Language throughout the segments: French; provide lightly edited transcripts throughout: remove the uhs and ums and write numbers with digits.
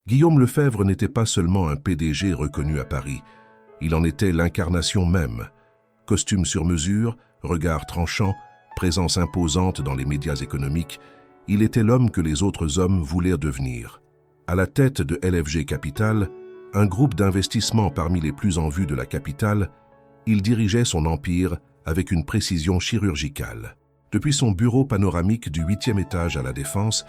Guillaume Lefebvre n'était pas seulement un PDG reconnu à Paris, il en était l'incarnation même. Costume sur mesure, regard tranchant, présence imposante dans les médias économiques, il était l'homme que les autres hommes voulaient devenir. À la tête de LFG Capital, un groupe d'investissement parmi les plus en vue de la capitale, il dirigeait son empire avec une précision chirurgicale. Depuis son bureau panoramique du 8e étage à la Défense,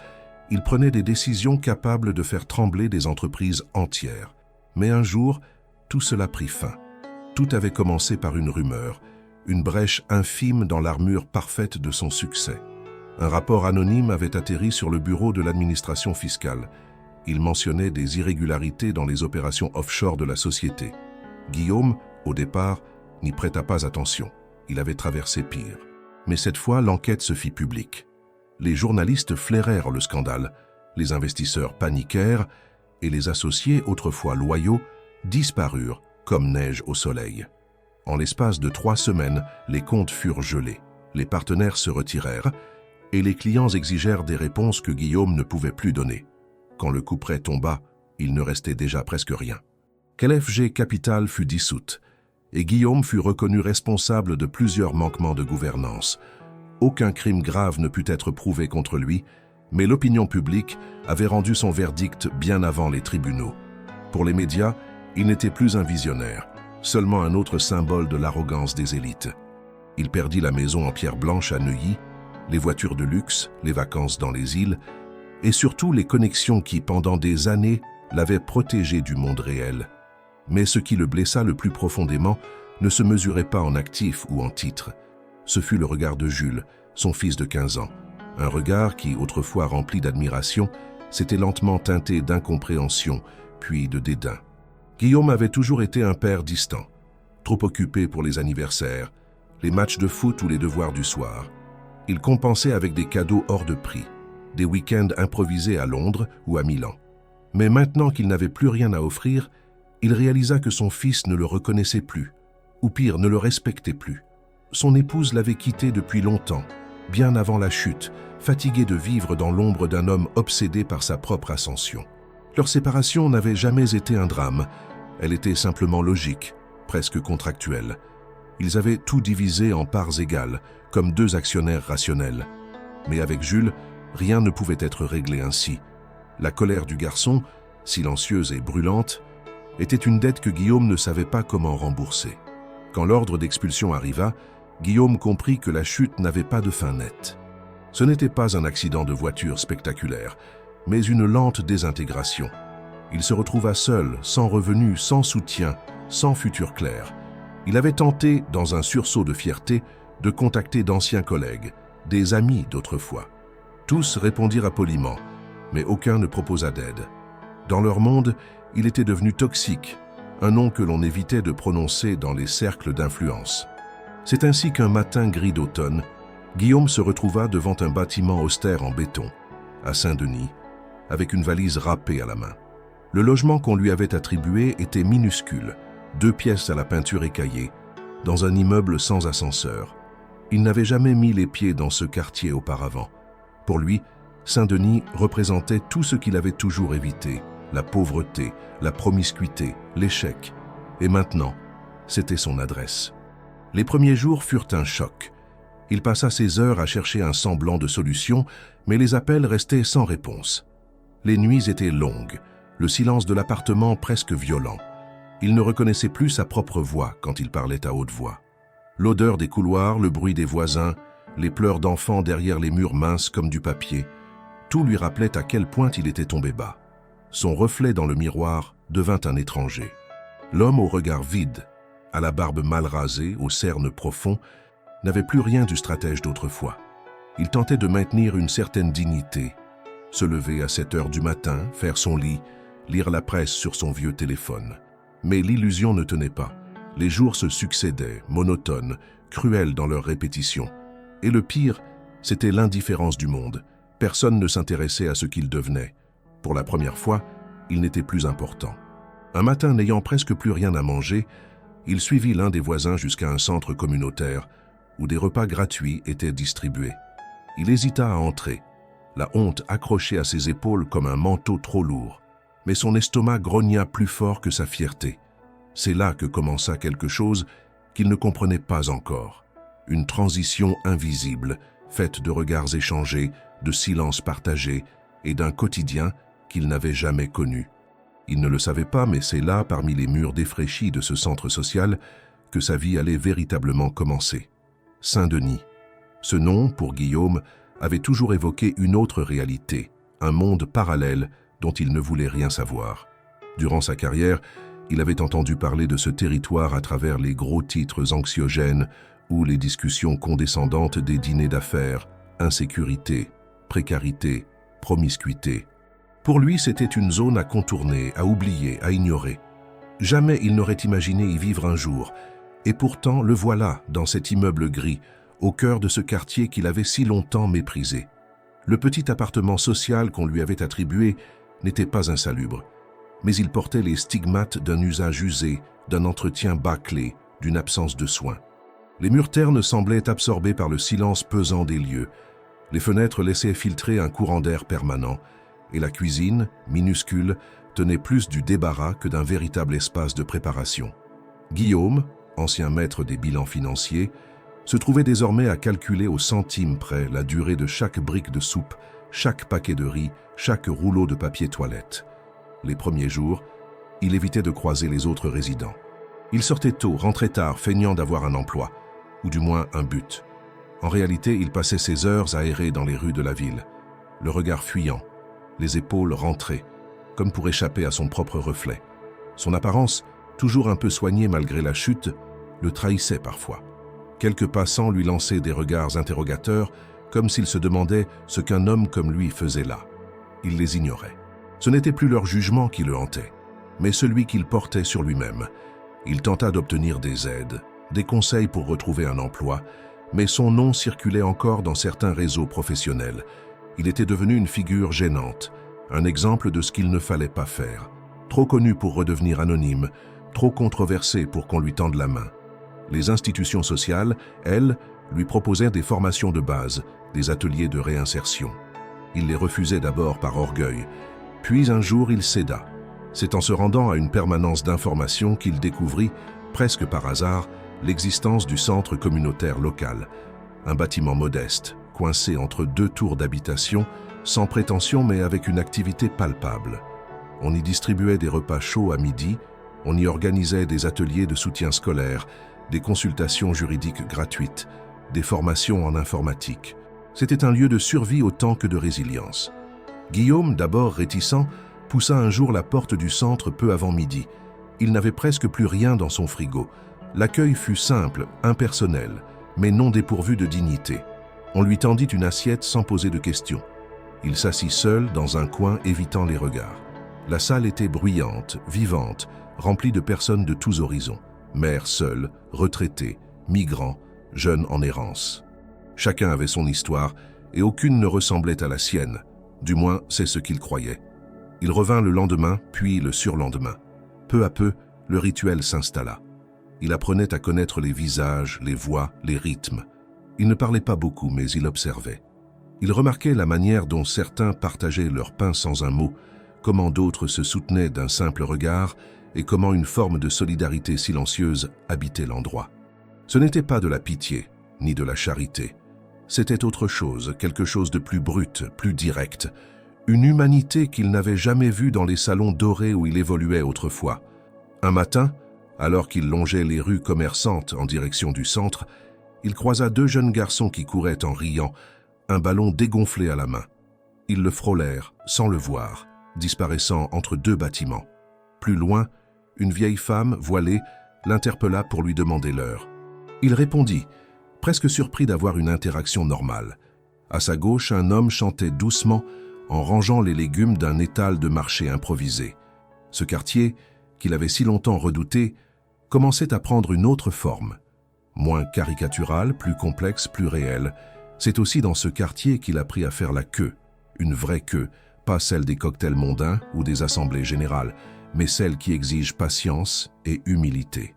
il prenait des décisions capables de faire trembler des entreprises entières. Mais un jour, tout cela prit fin. Tout avait commencé par une rumeur, une brèche infime dans l'armure parfaite de son succès. Un rapport anonyme avait atterri sur le bureau de l'administration fiscale. Il mentionnait des irrégularités dans les opérations offshore de la société. Guillaume, au départ, n'y prêta pas attention. Il avait traversé pire. Mais cette fois, l'enquête se fit publique. Les journalistes flairèrent le scandale, les investisseurs paniquèrent et les associés, autrefois loyaux, disparurent comme neige au soleil. En l'espace de 3 semaines, les comptes furent gelés, les partenaires se retirèrent et les clients exigèrent des réponses que Guillaume ne pouvait plus donner. Quand le couperet tomba, il ne restait déjà presque rien. LFG Capital fut dissoute et Guillaume fut reconnu responsable de plusieurs manquements de gouvernance. Aucun crime grave ne put être prouvé contre lui, mais l'opinion publique avait rendu son verdict bien avant les tribunaux. Pour les médias, il n'était plus un visionnaire, seulement un autre symbole de l'arrogance des élites. Il perdit la maison en pierre blanche à Neuilly, les voitures de luxe, les vacances dans les îles, et surtout les connexions qui, pendant des années, l'avaient protégé du monde réel. Mais ce qui le blessa le plus profondément ne se mesurait pas en actifs ou en titres. Ce fut le regard de Jules, son fils de 15 ans. Un regard qui, autrefois rempli d'admiration, s'était lentement teinté d'incompréhension, puis de dédain. Guillaume avait toujours été un père distant, trop occupé pour les anniversaires, les matchs de foot ou les devoirs du soir. Il compensait avec des cadeaux hors de prix, des week-ends improvisés à Londres ou à Milan. Mais maintenant qu'il n'avait plus rien à offrir, il réalisa que son fils ne le reconnaissait plus, ou pire, ne le respectait plus. Son épouse l'avait quitté depuis longtemps, bien avant la chute, fatiguée de vivre dans l'ombre d'un homme obsédé par sa propre ascension. Leur séparation n'avait jamais été un drame, elle était simplement logique, presque contractuelle. Ils avaient tout divisé en parts égales, comme 2 actionnaires rationnels. Mais avec Jules, rien ne pouvait être réglé ainsi. La colère du garçon, silencieuse et brûlante, était une dette que Guillaume ne savait pas comment rembourser. Quand l'ordre d'expulsion arriva, Guillaume comprit que la chute n'avait pas de fin nette. Ce n'était pas un accident de voiture spectaculaire, mais une lente désintégration. Il se retrouva seul, sans revenu, sans soutien, sans futur clair. Il avait tenté, dans un sursaut de fierté, de contacter d'anciens collègues, des amis d'autrefois. Tous répondirent poliment, mais aucun ne proposa d'aide. Dans leur monde, il était devenu toxique, un nom que l'on évitait de prononcer dans les cercles d'influence. C'est ainsi qu'un matin gris d'automne, Guillaume se retrouva devant un bâtiment austère en béton, à Saint-Denis, avec une valise râpée à la main. Le logement qu'on lui avait attribué était minuscule, 2 pièces à la peinture écaillée, dans un immeuble sans ascenseur. Il n'avait jamais mis les pieds dans ce quartier auparavant. Pour lui, Saint-Denis représentait tout ce qu'il avait toujours évité, la pauvreté, la promiscuité, l'échec. Et maintenant, c'était son adresse. Les premiers jours furent un choc. Il passa ses heures à chercher un semblant de solution, mais les appels restaient sans réponse. Les nuits étaient longues, le silence de l'appartement presque violent. Il ne reconnaissait plus sa propre voix quand il parlait à haute voix. L'odeur des couloirs, le bruit des voisins, les pleurs d'enfants derrière les murs minces comme du papier, tout lui rappelait à quel point il était tombé bas. Son reflet dans le miroir devint un étranger. L'homme au regard vide, à la barbe mal rasée, aux cernes profonds, n'avait plus rien du stratège d'autrefois. Il tentait de maintenir une certaine dignité, se lever à 7 heures du matin, faire son lit, lire la presse sur son vieux téléphone. Mais l'illusion ne tenait pas. Les jours se succédaient, monotones, cruels dans leur répétition. Et le pire, c'était l'indifférence du monde. Personne ne s'intéressait à ce qu'il devenait. Pour la première fois, il n'était plus important. Un matin, n'ayant presque plus rien à manger, il suivit l'un des voisins jusqu'à un centre communautaire où des repas gratuits étaient distribués. Il hésita à entrer, la honte accrochée à ses épaules comme un manteau trop lourd. Mais son estomac grogna plus fort que sa fierté. C'est là que commença quelque chose qu'il ne comprenait pas encore. Une transition invisible, faite de regards échangés, de silences partagés et d'un quotidien qu'il n'avait jamais connu. Il ne le savait pas, mais c'est là, parmi les murs défraîchis de ce centre social, que sa vie allait véritablement commencer. Saint-Denis. Ce nom, pour Guillaume, avait toujours évoqué une autre réalité, un monde parallèle dont il ne voulait rien savoir. Durant sa carrière, il avait entendu parler de ce territoire à travers les gros titres anxiogènes ou les discussions condescendantes des dîners d'affaires, insécurité, précarité, promiscuité. Pour lui, c'était une zone à contourner, à oublier, à ignorer. Jamais il n'aurait imaginé y vivre un jour. Et pourtant, le voilà dans cet immeuble gris, au cœur de ce quartier qu'il avait si longtemps méprisé. Le petit appartement social qu'on lui avait attribué n'était pas insalubre, mais il portait les stigmates d'un usage usé, d'un entretien bâclé, d'une absence de soins. Les murs ternes semblaient absorbés par le silence pesant des lieux. Les fenêtres laissaient filtrer un courant d'air permanent, et la cuisine, minuscule, tenait plus du débarras que d'un véritable espace de préparation. Guillaume, ancien maître des bilans financiers, se trouvait désormais à calculer au centime près la durée de chaque brique de soupe, chaque paquet de riz, chaque rouleau de papier toilette. Les premiers jours, il évitait de croiser les autres résidents. Il sortait tôt, rentrait tard, feignant d'avoir un emploi, ou du moins un but. En réalité, il passait ses heures à errer dans les rues de la ville, le regard fuyant, les épaules rentrées, comme pour échapper à son propre reflet. Son apparence, toujours un peu soignée malgré la chute, le trahissait parfois. Quelques passants lui lançaient des regards interrogateurs, comme s'ils se demandaient ce qu'un homme comme lui faisait là. Il les ignorait. Ce n'était plus leur jugement qui le hantait, mais celui qu'il portait sur lui-même. Il tenta d'obtenir des aides, des conseils pour retrouver un emploi, mais son nom circulait encore dans certains réseaux professionnels. Il était devenu une figure gênante, un exemple de ce qu'il ne fallait pas faire. Trop connu pour redevenir anonyme, trop controversé pour qu'on lui tende la main. Les institutions sociales, elles, lui proposaient des formations de base, des ateliers de réinsertion. Il les refusait d'abord par orgueil, puis un jour il céda. C'est en se rendant à une permanence d'information qu'il découvrit, presque par hasard, l'existence du centre communautaire local, un bâtiment modeste, coincé entre deux tours d'habitation, sans prétention mais avec une activité palpable. On y distribuait des repas chauds à midi, on y organisait des ateliers de soutien scolaire, des consultations juridiques gratuites, des formations en informatique. C'était un lieu de survie autant que de résilience. Guillaume, d'abord réticent, poussa un jour la porte du centre peu avant midi. Il n'avait presque plus rien dans son frigo. L'accueil fut simple, impersonnel, mais non dépourvu de dignité. On lui tendit une assiette sans poser de questions. Il s'assit seul dans un coin, évitant les regards. La salle était bruyante, vivante, remplie de personnes de tous horizons. Mères seules, retraités, migrants, jeunes en errance. Chacun avait son histoire et aucune ne ressemblait à la sienne. Du moins, c'est ce qu'il croyait. Il revint le lendemain, puis le surlendemain. Peu à peu, le rituel s'installa. Il apprenait à connaître les visages, les voix, les rythmes. Il ne parlait pas beaucoup, mais il observait. Il remarquait la manière dont certains partageaient leur pain sans un mot, comment d'autres se soutenaient d'un simple regard et comment une forme de solidarité silencieuse habitait l'endroit. Ce n'était pas de la pitié, ni de la charité. C'était autre chose, quelque chose de plus brut, plus direct. Une humanité qu'il n'avait jamais vue dans les salons dorés où il évoluait autrefois. Un matin, alors qu'il longeait les rues commerçantes en direction du centre, il croisa deux jeunes garçons qui couraient en riant, un ballon dégonflé à la main. Ils le frôlèrent, sans le voir, disparaissant entre deux bâtiments. Plus loin, une vieille femme, voilée, l'interpella pour lui demander l'heure. Il répondit, presque surpris d'avoir une interaction normale. À sa gauche, un homme chantait doucement en rangeant les légumes d'un étal de marché improvisé. Ce quartier, qu'il avait si longtemps redouté, commençait à prendre une autre forme. Moins caricaturale, plus complexe, plus réelle. C'est aussi dans ce quartier qu'il apprit à faire la queue, une vraie queue, pas celle des cocktails mondains ou des assemblées générales, mais celle qui exige patience et humilité.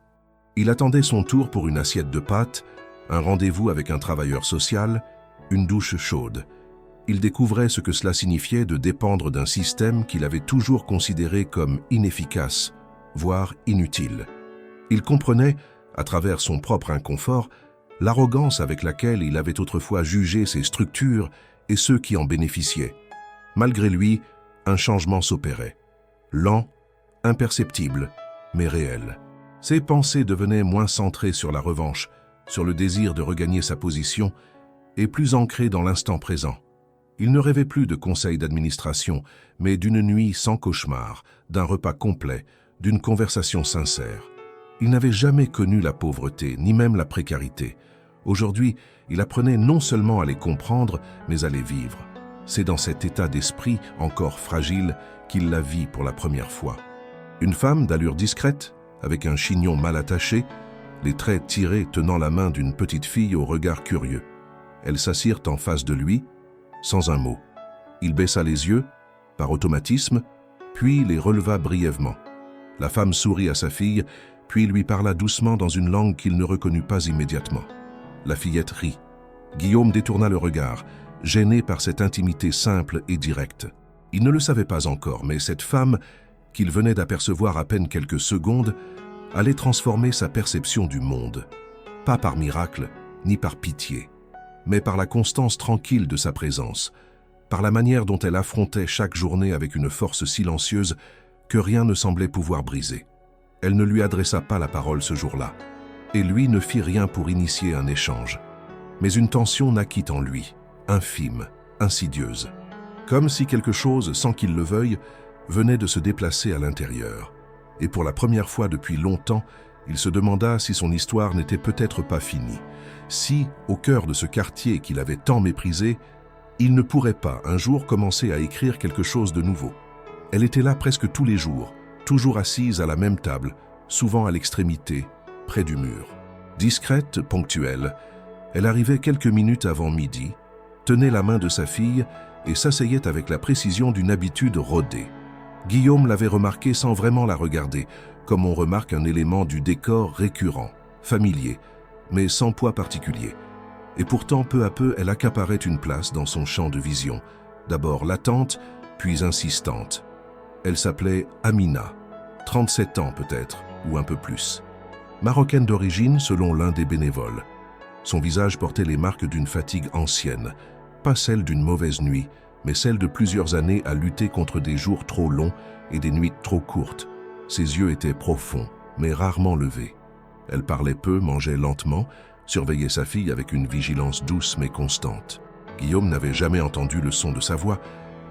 Il attendait son tour pour une assiette de pâtes, un rendez-vous avec un travailleur social, une douche chaude. Il découvrait ce que cela signifiait de dépendre d'un système qu'il avait toujours considéré comme inefficace, voire inutile. Il comprenait, à travers son propre inconfort, l'arrogance avec laquelle il avait autrefois jugé ces structures et ceux qui en bénéficiaient. Malgré lui, un changement s'opérait. Lent, imperceptible, mais réel. Ses pensées devenaient moins centrées sur la revanche, sur le désir de regagner sa position, et plus ancrées dans l'instant présent. Il ne rêvait plus de conseils d'administration, mais d'une nuit sans cauchemar, d'un repas complet, d'une conversation sincère. Il n'avait jamais connu la pauvreté, ni même la précarité. Aujourd'hui, il apprenait non seulement à les comprendre, mais à les vivre. C'est dans cet état d'esprit, encore fragile, qu'il la vit pour la première fois. Une femme d'allure discrète, avec un chignon mal attaché, les traits tirés tenant la main d'une petite fille au regard curieux. Elles s'assirent en face de lui, sans un mot. Il baissa les yeux, par automatisme, puis les releva brièvement. La femme sourit à sa fille, puis lui parla doucement dans une langue qu'il ne reconnut pas immédiatement. La fillette rit. Guillaume détourna le regard, gêné par cette intimité simple et directe. Il ne le savait pas encore, mais cette femme, qu'il venait d'apercevoir à peine quelques secondes, allait transformer sa perception du monde. Pas par miracle, ni par pitié, mais par la constance tranquille de sa présence, par la manière dont elle affrontait chaque journée avec une force silencieuse que rien ne semblait pouvoir briser. Elle ne lui adressa pas la parole ce jour-là, et lui ne fit rien pour initier un échange. Mais une tension naquit en lui, infime, insidieuse, comme si quelque chose, sans qu'il le veuille, venait de se déplacer à l'intérieur. Et pour la première fois depuis longtemps, il se demanda si son histoire n'était peut-être pas finie, si, au cœur de ce quartier qu'il avait tant méprisé, il ne pourrait pas un jour commencer à écrire quelque chose de nouveau. Elle était là presque tous les jours, toujours assise à la même table, souvent à l'extrémité, près du mur. Discrète, ponctuelle, elle arrivait quelques minutes avant midi, tenait la main de sa fille et s'asseyait avec la précision d'une habitude rodée. Guillaume l'avait remarquée sans vraiment la regarder, comme on remarque un élément du décor récurrent, familier, mais sans poids particulier. Et pourtant, peu à peu, elle accaparait une place dans son champ de vision, d'abord latente, puis insistante. Elle s'appelait Amina, 37 ans peut-être, ou un peu plus. Marocaine d'origine selon l'un des bénévoles. Son visage portait les marques d'une fatigue ancienne, pas celle d'une mauvaise nuit, mais celle de plusieurs années à lutter contre des jours trop longs et des nuits trop courtes. Ses yeux étaient profonds, mais rarement levés. Elle parlait peu, mangeait lentement, surveillait sa fille avec une vigilance douce mais constante. Guillaume n'avait jamais entendu le son de sa voix,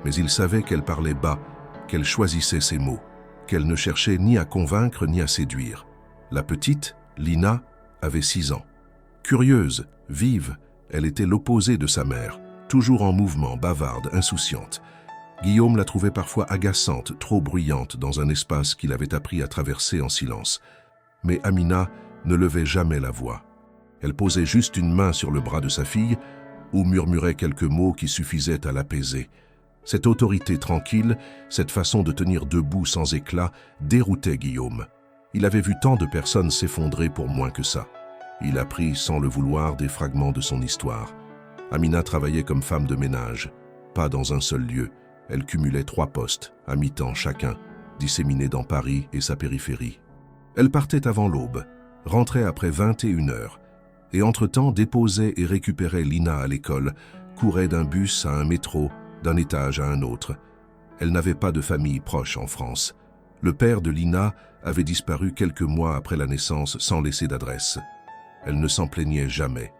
mais il savait qu'elle parlait bas, qu'elle choisissait ses mots, qu'elle ne cherchait ni à convaincre ni à séduire. La petite, Lina, avait 6 ans. Curieuse, vive, elle était l'opposé de sa mère, toujours en mouvement, bavarde, insouciante. Guillaume la trouvait parfois agaçante, trop bruyante dans un espace qu'il avait appris à traverser en silence. Mais Amina ne levait jamais la voix. Elle posait juste une main sur le bras de sa fille ou murmurait quelques mots qui suffisaient à l'apaiser. Cette autorité tranquille, cette façon de tenir debout sans éclat, déroutait Guillaume. Il avait vu tant de personnes s'effondrer pour moins que ça. Il apprit sans le vouloir des fragments de son histoire. Amina travaillait comme femme de ménage, pas dans un seul lieu. Elle cumulait 3 postes, à mi-temps chacun, disséminés dans Paris et sa périphérie. Elle partait avant l'aube, rentrait après 21 heures, et entre-temps déposait et récupérait Lina à l'école, courait d'un bus à un métro, d'un étage à un autre. Elle n'avait pas de famille proche en France. Le père de Lina avait disparu quelques mois après la naissance sans laisser d'adresse. Elle ne s'en plaignait jamais.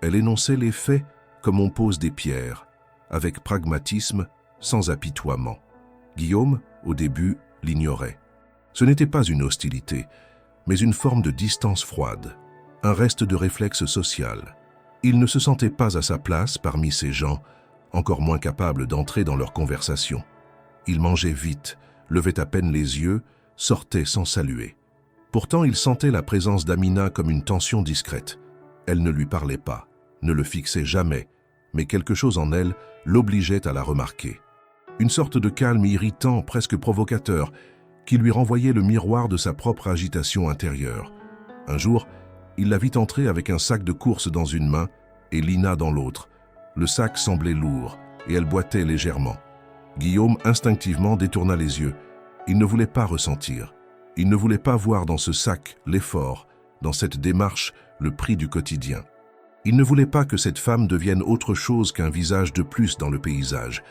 Elle énonçait les faits comme on pose des pierres, avec pragmatisme, sans apitoiement. Guillaume, au début, l'ignorait. Ce n'était pas une hostilité, mais une forme de distance froide, un reste de réflexe social. Il ne se sentait pas à sa place parmi ces gens, encore moins capables d'entrer dans leur conversation. Il mangeait vite, levait à peine les yeux, sortait sans saluer. Pourtant, il sentait la présence d'Amina comme une tension discrète. Elle ne lui parlait pas, ne le fixait jamais, mais quelque chose en elle l'obligeait à la remarquer. Une sorte de calme irritant, presque provocateur, qui lui renvoyait le miroir de sa propre agitation intérieure. Un jour, il la vit entrer avec un sac de courses dans une main et Lina dans l'autre. Le sac semblait lourd, et elle boitait légèrement. Guillaume instinctivement détourna les yeux. Il ne voulait pas ressentir. Il ne voulait pas voir dans ce sac l'effort, dans cette démarche, le prix du quotidien. Il ne voulait pas que cette femme devienne autre chose qu'un visage de plus dans le paysage.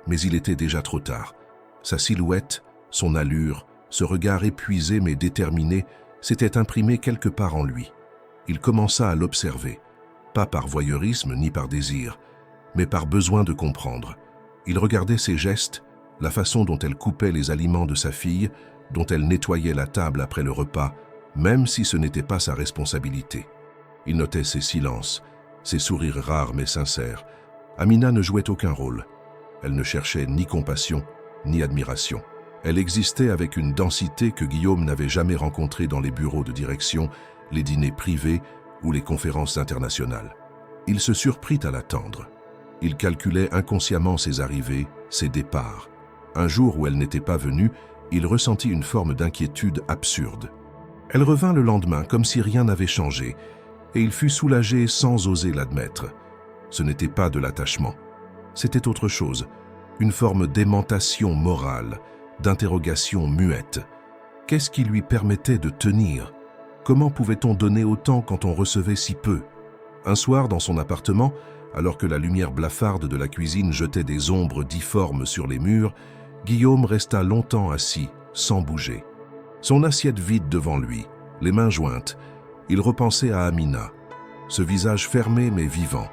Mais il était déjà trop tard. Sa silhouette, son allure, ce regard épuisé mais déterminé, s'était imprimé quelque part en lui. Il commença à l'observer, pas par voyeurisme ni par désir, mais par besoin de comprendre. Il regardait ses gestes, la façon dont elle coupait les aliments de sa fille, dont elle nettoyait la table après le repas, même si ce n'était pas sa responsabilité. Il notait ses silences, ses sourires rares mais sincères. Amina ne jouait aucun rôle. Elle ne cherchait ni compassion, ni admiration. Elle existait avec une densité que Guillaume n'avait jamais rencontrée dans les bureaux de direction, les dîners privés ou les conférences internationales. Il se surprit à l'attendre. Il calculait inconsciemment ses arrivées, ses départs. Un jour où elle n'était pas venue, il ressentit une forme d'inquiétude absurde. Elle revint le lendemain comme si rien n'avait changé, et il fut soulagé sans oser l'admettre. Ce n'était pas de l'attachement. C'était autre chose, une forme d'aimantation morale, d'interrogation muette. Qu'est-ce qui lui permettait de tenir? Comment pouvait-on donner autant quand on recevait si peu? Un soir, dans son appartement, alors que la lumière blafarde de la cuisine jetait des ombres difformes sur les murs, Guillaume resta longtemps assis, sans bouger. Son assiette vide devant lui, les mains jointes, il repensait à Amina. Ce visage fermé mais vivant,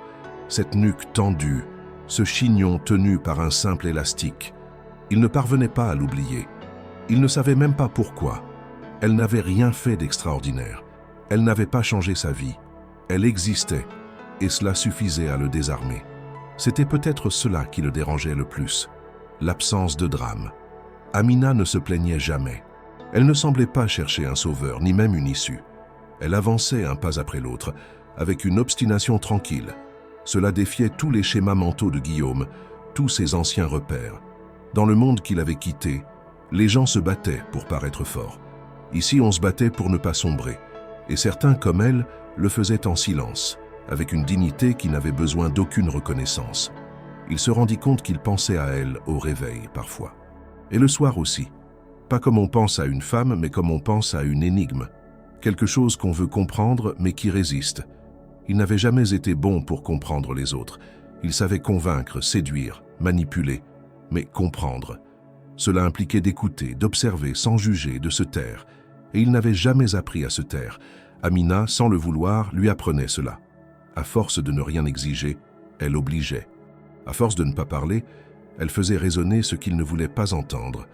cette nuque tendue, ce chignon tenu par un simple élastique. Il ne parvenait pas à l'oublier. Il ne savait même pas pourquoi. Elle n'avait rien fait d'extraordinaire. Elle n'avait pas changé sa vie. Elle existait, et cela suffisait à le désarmer. C'était peut-être cela qui le dérangeait le plus, l'absence de drame. Amina ne se plaignait jamais. Elle ne semblait pas chercher un sauveur, ni même une issue. Elle avançait un pas après l'autre, avec une obstination tranquille. Cela défiait tous les schémas mentaux de Guillaume, tous ses anciens repères. Dans le monde qu'il avait quitté, les gens se battaient pour paraître forts. Ici, on se battait pour ne pas sombrer. Et certains, comme elle, le faisaient en silence, avec une dignité qui n'avait besoin d'aucune reconnaissance. Il se rendit compte qu'il pensait à elle au réveil, parfois. Et le soir aussi. Pas comme on pense à une femme, mais comme on pense à une énigme. Quelque chose qu'on veut comprendre, mais qui résiste. Il n'avait jamais été bon pour comprendre les autres. Il savait convaincre, séduire, manipuler, mais comprendre. Cela impliquait d'écouter, d'observer, sans juger, de se taire. Et il n'avait jamais appris à se taire. Amina, sans le vouloir, lui apprenait cela. À force de ne rien exiger, elle obligeait. À force de ne pas parler, elle faisait résonner ce qu'il ne voulait pas entendre.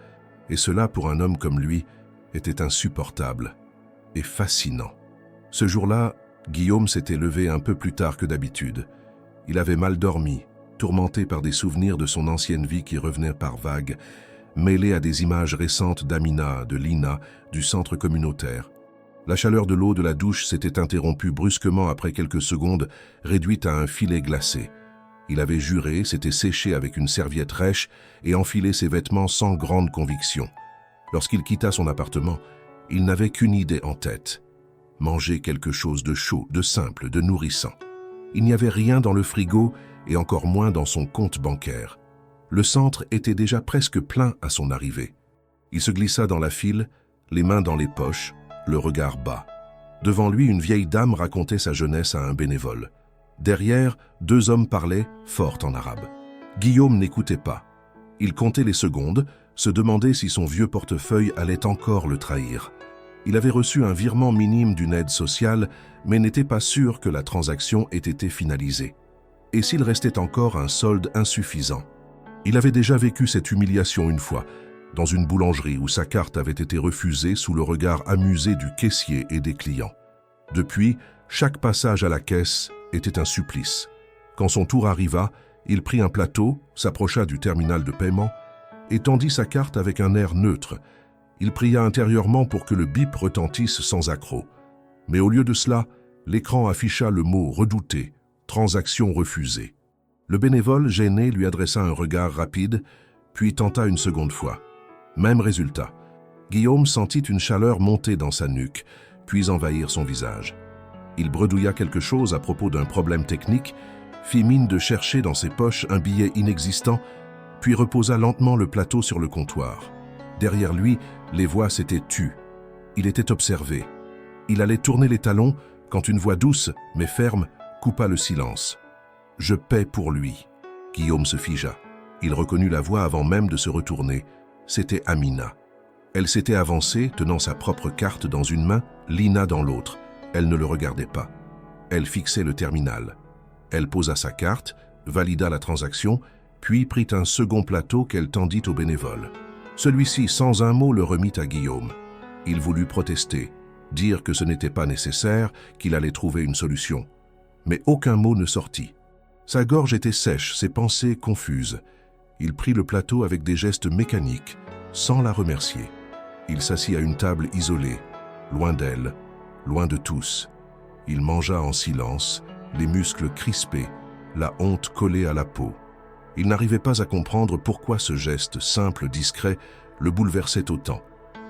Et cela, pour un homme comme lui, était insupportable et fascinant. Ce jour-là, Guillaume s'était levé un peu plus tard que d'habitude. Il avait mal dormi, tourmenté par des souvenirs de son ancienne vie qui revenaient par vagues, mêlés à des images récentes d'Amina, de Lina, du centre communautaire. La chaleur de l'eau de la douche s'était interrompue brusquement après quelques secondes, réduite à un filet glacé. Il avait juré, s'était séché avec une serviette rêche et enfilé ses vêtements sans grande conviction. Lorsqu'il quitta son appartement, il n'avait qu'une idée en tête. Manger quelque chose de chaud, de simple, de nourrissant. Il n'y avait rien dans le frigo et encore moins dans son compte bancaire. Le centre était déjà presque plein à son arrivée. Il se glissa dans la file, les mains dans les poches, le regard bas. Devant lui, une vieille dame racontait sa jeunesse à un bénévole. Derrière, deux hommes parlaient, fort en arabe. Guillaume n'écoutait pas. Il comptait les secondes, se demandait si son vieux portefeuille allait encore le trahir. Il avait reçu un virement minime d'une aide sociale, mais n'était pas sûr que la transaction ait été finalisée. Et s'il restait encore un solde insuffisant? Il avait déjà vécu cette humiliation une fois, dans une boulangerie où sa carte avait été refusée sous le regard amusé du caissier et des clients. Depuis, chaque passage à la caisse était un supplice. Quand son tour arriva, il prit un plateau, s'approcha du terminal de paiement et tendit sa carte avec un air neutre. Il pria intérieurement pour que le bip retentisse sans accroc. Mais au lieu de cela, l'écran afficha le mot redouté, transaction refusée. Le bénévole, gêné, lui adressa un regard rapide, puis tenta une seconde fois. Même résultat. Guillaume sentit une chaleur monter dans sa nuque, puis envahir son visage. Il bredouilla quelque chose à propos d'un problème technique, fit mine de chercher dans ses poches un billet inexistant, puis reposa lentement le plateau sur le comptoir. Derrière lui, les voix s'étaient tues. Il était observé. Il allait tourner les talons quand une voix douce, mais ferme, coupa le silence. « Je paie pour lui ». Guillaume se figea. Il reconnut la voix avant même de se retourner. C'était Amina. Elle s'était avancée, tenant sa propre carte dans une main, Lina dans l'autre. Elle ne le regardait pas. Elle fixait le terminal. Elle posa sa carte, valida la transaction, puis prit un second plateau qu'elle tendit au bénévole. Celui-ci, sans un mot, le remit à Guillaume. Il voulut protester, dire que ce n'était pas nécessaire, qu'il allait trouver une solution. Mais aucun mot ne sortit. Sa gorge était sèche, ses pensées confuses. Il prit le plateau avec des gestes mécaniques, sans la remercier. Il s'assit à une table isolée, loin d'elle, loin de tous. Il mangea en silence, les muscles crispés, la honte collée à la peau. Il n'arrivait pas à comprendre pourquoi ce geste simple, discret, le bouleversait autant.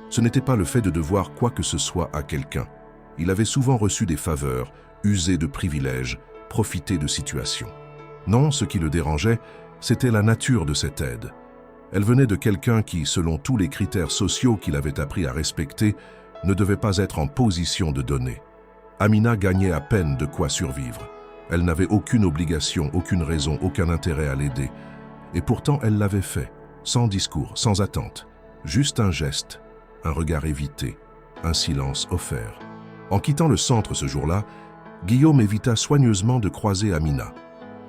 Ce n'était pas le fait de devoir quoi que ce soit à quelqu'un. Il avait souvent reçu des faveurs, usé de privilèges, profité de situations. Non, ce qui le dérangeait, c'était la nature de cette aide. Elle venait de quelqu'un qui, selon tous les critères sociaux qu'il avait appris à respecter, ne devait pas être en position de donner. Amina gagnait à peine de quoi survivre. Elle n'avait aucune obligation, aucune raison, aucun intérêt à l'aider. Et pourtant, elle l'avait fait, sans discours, sans attente. Juste un geste, un regard évité, un silence offert. En quittant le centre ce jour-là, Guillaume évita soigneusement de croiser Amina.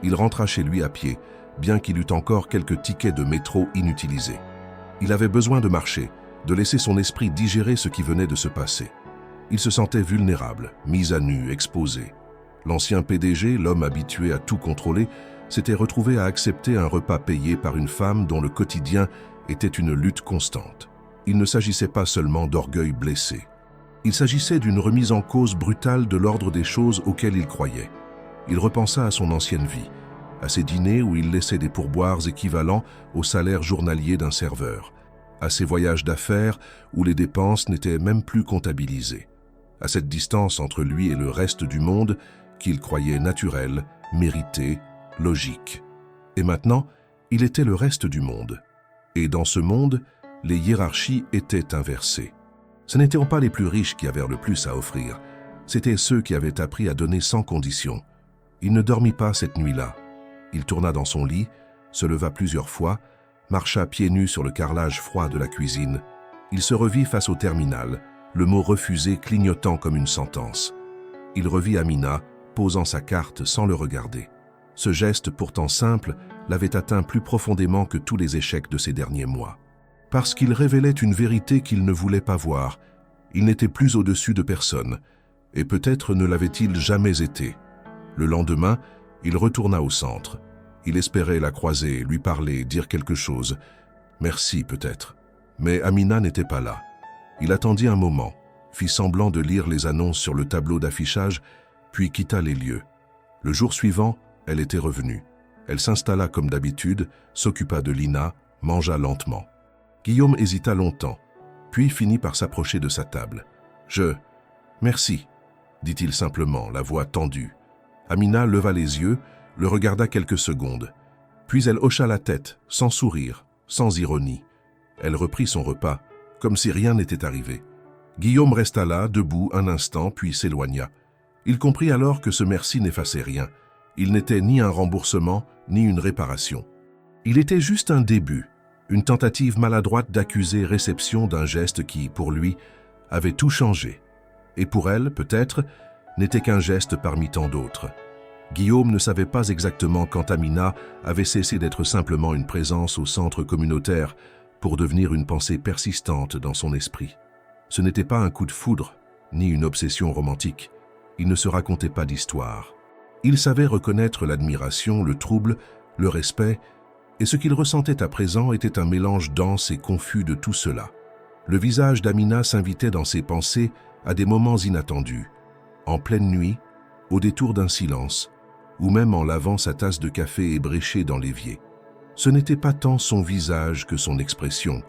Il rentra chez lui à pied, bien qu'il eût encore quelques tickets de métro inutilisés. Il avait besoin de marcher, de laisser son esprit digérer ce qui venait de se passer. Il se sentait vulnérable, mis à nu, exposé. L'ancien PDG, l'homme habitué à tout contrôler, s'était retrouvé à accepter un repas payé par une femme dont le quotidien était une lutte constante. Il ne s'agissait pas seulement d'orgueil blessé. Il s'agissait d'une remise en cause brutale de l'ordre des choses auxquelles il croyait. Il repensa à son ancienne vie, à ses dîners où il laissait des pourboires équivalents au salaire journalier d'un serveur, à ses voyages d'affaires où les dépenses n'étaient même plus comptabilisées, à cette distance entre lui et le reste du monde qu'il croyait naturelle, méritée, logique. Et maintenant, il était le reste du monde. Et dans ce monde, les hiérarchies étaient inversées. Ce n'étaient pas les plus riches qui avaient le plus à offrir, c'étaient ceux qui avaient appris à donner sans condition. Il ne dormit pas cette nuit-là. Il tourna dans son lit, se leva plusieurs fois, marcha pieds nus sur le carrelage froid de la cuisine. Il se revit face au terminal, le mot refusé clignotant comme une sentence. Il revit Amina, posant sa carte sans le regarder. Ce geste pourtant simple l'avait atteint plus profondément que tous les échecs de ces derniers mois. Parce qu'il révélait une vérité qu'il ne voulait pas voir, il n'était plus au-dessus de personne, et peut-être ne l'avait-il jamais été. Le lendemain, il retourna au centre. Il espérait la croiser, lui parler, dire quelque chose. Merci peut-être. Mais Amina n'était pas là. Il attendit un moment, fit semblant de lire les annonces sur le tableau d'affichage, puis quitta les lieux. Le jour suivant, elle était revenue. Elle s'installa comme d'habitude, s'occupa de Lina, mangea lentement. Guillaume hésita longtemps, puis finit par s'approcher de sa table. « Merci », dit-il simplement, la voix tendue. Amina leva les yeux, le regarda quelques secondes. Puis elle hocha la tête, sans sourire, sans ironie. Elle reprit son repas, comme si rien n'était arrivé. Guillaume resta là, debout, un instant, puis s'éloigna. Il comprit alors que ce merci n'effaçait rien. Il n'était ni un remboursement, ni une réparation. Il était juste un début, une tentative maladroite d'accuser réception d'un geste qui, pour lui, avait tout changé. Et pour elle, peut-être, n'était qu'un geste parmi tant d'autres. Guillaume ne savait pas exactement quand Amina avait cessé d'être simplement une présence au centre communautaire pour devenir une pensée persistante dans son esprit. Ce n'était pas un coup de foudre, ni une obsession romantique. Il ne se racontait pas d'histoire. Il savait reconnaître l'admiration, le trouble, le respect, et ce qu'il ressentait à présent était un mélange dense et confus de tout cela. Le visage d'Amina s'invitait dans ses pensées à des moments inattendus, en pleine nuit, au détour d'un silence, ou même en lavant sa tasse de café ébréchée dans l'évier. Ce n'était pas tant son visage que son expression.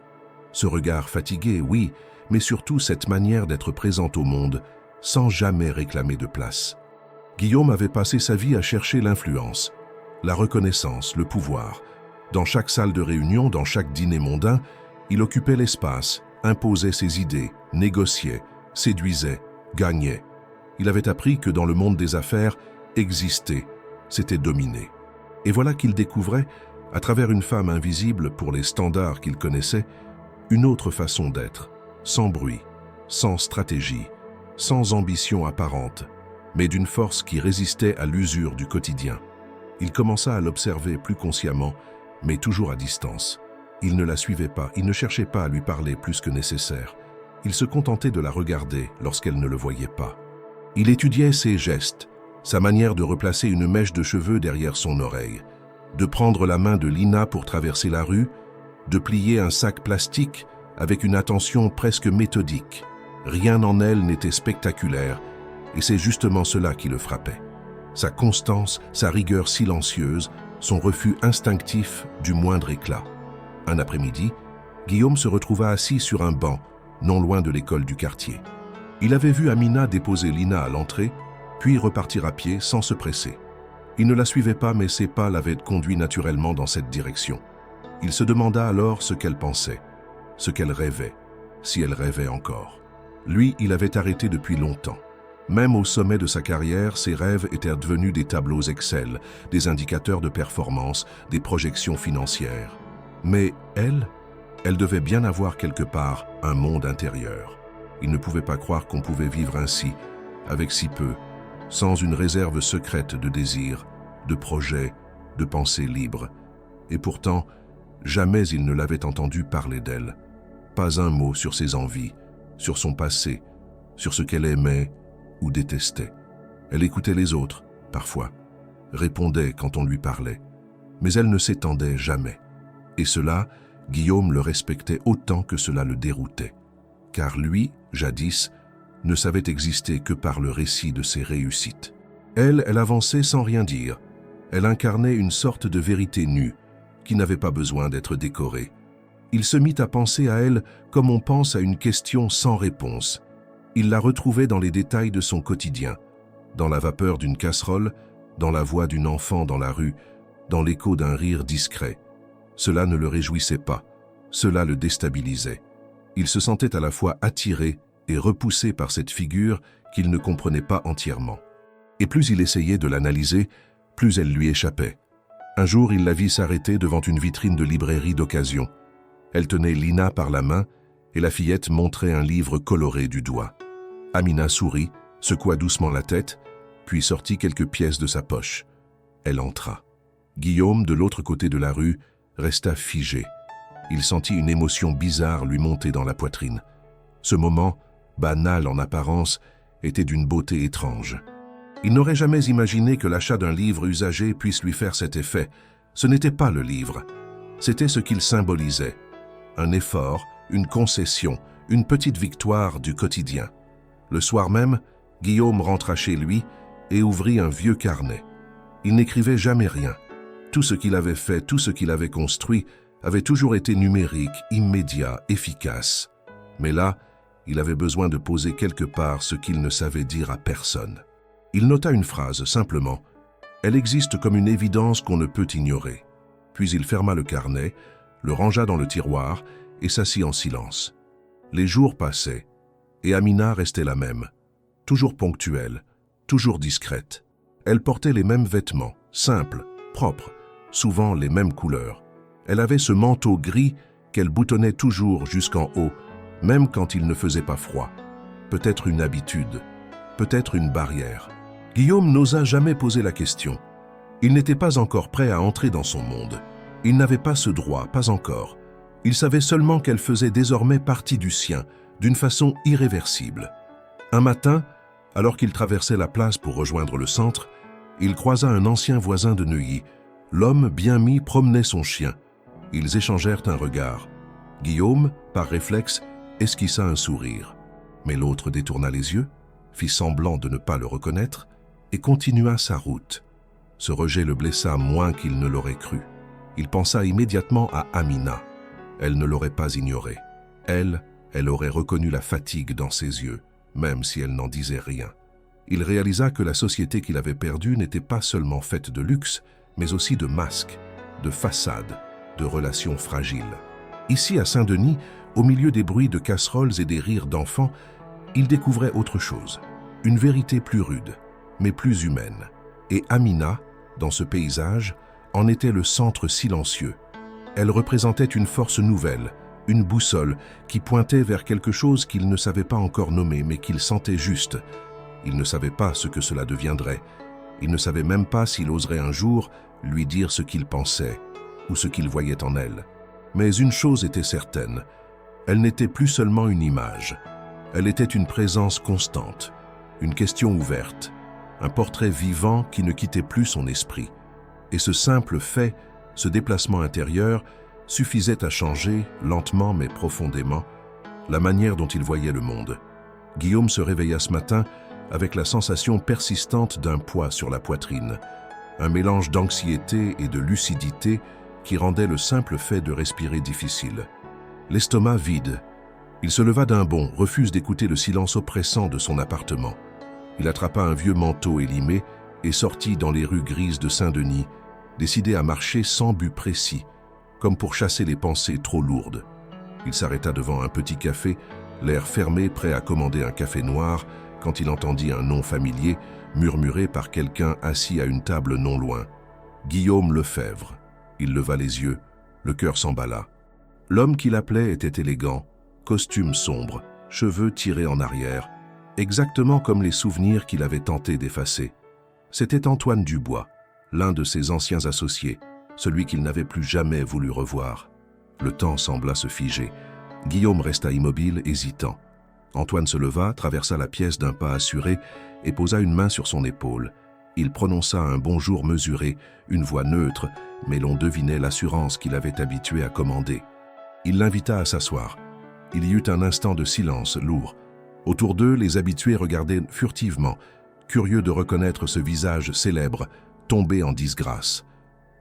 Ce regard fatigué, oui, mais surtout cette manière d'être présente au monde, sans jamais réclamer de place. Guillaume avait passé sa vie à chercher l'influence, la reconnaissance, le pouvoir. Dans chaque salle de réunion, dans chaque dîner mondain, il occupait l'espace, imposait ses idées, négociait, séduisait, gagnait. Il avait appris que dans le monde des affaires, exister, c'était dominer. Et voilà qu'il découvrait, à travers une femme invisible pour les standards qu'il connaissait, une autre façon d'être, sans bruit, sans stratégie, sans ambition apparente, mais d'une force qui résistait à l'usure du quotidien. Il commença à l'observer plus consciemment, mais toujours à distance. Il ne la suivait pas, il ne cherchait pas à lui parler plus que nécessaire. Il se contentait de la regarder lorsqu'elle ne le voyait pas. Il étudiait ses gestes, sa manière de replacer une mèche de cheveux derrière son oreille, de prendre la main de Lina pour traverser la rue, de plier un sac plastique avec une attention presque méthodique. Rien en elle n'était spectaculaire, et c'est justement cela qui le frappait. Sa constance, sa rigueur silencieuse, son refus instinctif du moindre éclat. Un après-midi, Guillaume se retrouva assis sur un banc, non loin de l'école du quartier. Il avait vu Amina déposer Lina à l'entrée, puis repartir à pied sans se presser. Il ne la suivait pas, mais ses pas l'avaient conduit naturellement dans cette direction. Il se demanda alors ce qu'elle pensait, ce qu'elle rêvait, si elle rêvait encore. Lui, il avait arrêté depuis longtemps. Même au sommet de sa carrière, ses rêves étaient devenus des tableaux Excel, des indicateurs de performance, des projections financières. Mais elle devait bien avoir quelque part un monde intérieur. Il ne pouvait pas croire qu'on pouvait vivre ainsi, avec si peu, sans une réserve secrète de désirs, de projets, de pensées libres. Et pourtant, jamais il ne l'avait entendu parler d'elle. Pas un mot sur ses envies, sur son passé, sur ce qu'elle aimait ou détestait. Elle écoutait les autres, parfois, répondait quand on lui parlait, mais elle ne s'étendait jamais. Et cela, Guillaume le respectait autant que cela le déroutait. Car lui, jadis, ne savait exister que par le récit de ses réussites. Elle avançait sans rien dire. Elle incarnait une sorte de vérité nue, qui n'avait pas besoin d'être décorée. Il se mit à penser à elle comme on pense à une question sans réponse. Il la retrouvait dans les détails de son quotidien, dans la vapeur d'une casserole, dans la voix d'une enfant dans la rue, dans l'écho d'un rire discret. Cela ne le réjouissait pas, cela le déstabilisait. Il se sentait à la fois attiré et repoussé par cette figure qu'il ne comprenait pas entièrement. Et plus il essayait de l'analyser, plus elle lui échappait. Un jour, il la vit s'arrêter devant une vitrine de librairie d'occasion. Elle tenait Lina par la main et la fillette montrait un livre coloré du doigt. Amina sourit, secoua doucement la tête, puis sortit quelques pièces de sa poche. Elle entra. Guillaume, de l'autre côté de la rue, resta figé. Il sentit une émotion bizarre lui monter dans la poitrine. Ce moment, banal en apparence, était d'une beauté étrange. Il n'aurait jamais imaginé que l'achat d'un livre usagé puisse lui faire cet effet. Ce n'était pas le livre. C'était ce qu'il symbolisait. Un effort, une concession, une petite victoire du quotidien. Le soir même, Guillaume rentra chez lui et ouvrit un vieux carnet. Il n'écrivait jamais rien. Tout ce qu'il avait fait, tout ce qu'il avait construit, avait toujours été numérique, immédiat, efficace. Mais là, il avait besoin de poser quelque part ce qu'il ne savait dire à personne. Il nota une phrase, simplement. Elle existe comme une évidence qu'on ne peut ignorer. Puis il ferma le carnet, le rangea dans le tiroir et s'assit en silence. Les jours passaient, et Amina restait la même, toujours ponctuelle, toujours discrète. Elle portait les mêmes vêtements, simples, propres, souvent les mêmes couleurs. Elle avait ce manteau gris qu'elle boutonnait toujours jusqu'en haut, même quand il ne faisait pas froid. Peut-être une habitude, peut-être une barrière. Guillaume n'osa jamais poser la question. Il n'était pas encore prêt à entrer dans son monde. Il n'avait pas ce droit, pas encore. Il savait seulement qu'elle faisait désormais partie du sien, d'une façon irréversible. Un matin, alors qu'il traversait la place pour rejoindre le centre, il croisa un ancien voisin de Neuilly. L'homme bien mis promenait son chien. Ils échangèrent un regard. Guillaume, par réflexe, esquissa un sourire. Mais l'autre détourna les yeux, fit semblant de ne pas le reconnaître et continua sa route. Ce rejet le blessa moins qu'il ne l'aurait cru. Il pensa immédiatement à Amina. Elle ne l'aurait pas ignoré. Elle aurait reconnu la fatigue dans ses yeux, même si elle n'en disait rien. Il réalisa que la société qu'il avait perdue n'était pas seulement faite de luxe, mais aussi de masques, de façades, de relations fragiles. Ici, à Saint-Denis, au milieu des bruits de casseroles et des rires d'enfants, il découvrait autre chose, une vérité plus rude, mais plus humaine. Et Amina, dans ce paysage, en était le centre silencieux. Elle représentait une force nouvelle, une boussole qui pointait vers quelque chose qu'il ne savait pas encore nommer, mais qu'il sentait juste. Il ne savait pas ce que cela deviendrait. Il ne savait même pas s'il oserait un jour lui dire ce qu'il pensait ou ce qu'il voyait en elle. Mais une chose était certaine, elle n'était plus seulement une image. Elle était une présence constante, une question ouverte, un portrait vivant qui ne quittait plus son esprit. Et ce simple fait, ce déplacement intérieur, suffisait à changer, lentement mais profondément, la manière dont il voyait le monde. Guillaume se réveilla ce matin avec la sensation persistante d'un poids sur la poitrine, un mélange d'anxiété et de lucidité qui rendait le simple fait de respirer difficile. L'estomac vide. Il se leva d'un bond, refuse d'écouter le silence oppressant de son appartement. Il attrapa un vieux manteau élimé et sortit dans les rues grises de Saint-Denis, décidé à marcher sans but précis, comme pour chasser les pensées trop lourdes. Il s'arrêta devant un petit café, l'air fermé, prêt à commander un café noir, quand il entendit un nom familier murmuré par quelqu'un assis à une table non loin. Guillaume Lefebvre. Il leva les yeux, le cœur s'emballa. L'homme qu'il appelait était élégant, costume sombre, cheveux tirés en arrière, exactement comme les souvenirs qu'il avait tenté d'effacer. C'était Antoine Dubois, l'un de ses anciens associés, celui qu'il n'avait plus jamais voulu revoir. Le temps sembla se figer. Guillaume resta immobile, hésitant. Antoine se leva, traversa la pièce d'un pas assuré et posa une main sur son épaule. Il prononça un bonjour mesuré, une voix neutre, mais l'on devinait l'assurance qu'il avait habitué à commander. Il l'invita à s'asseoir. Il y eut un instant de silence lourd. Autour d'eux, les habitués regardaient furtivement, curieux de reconnaître ce visage célèbre, tombé en disgrâce.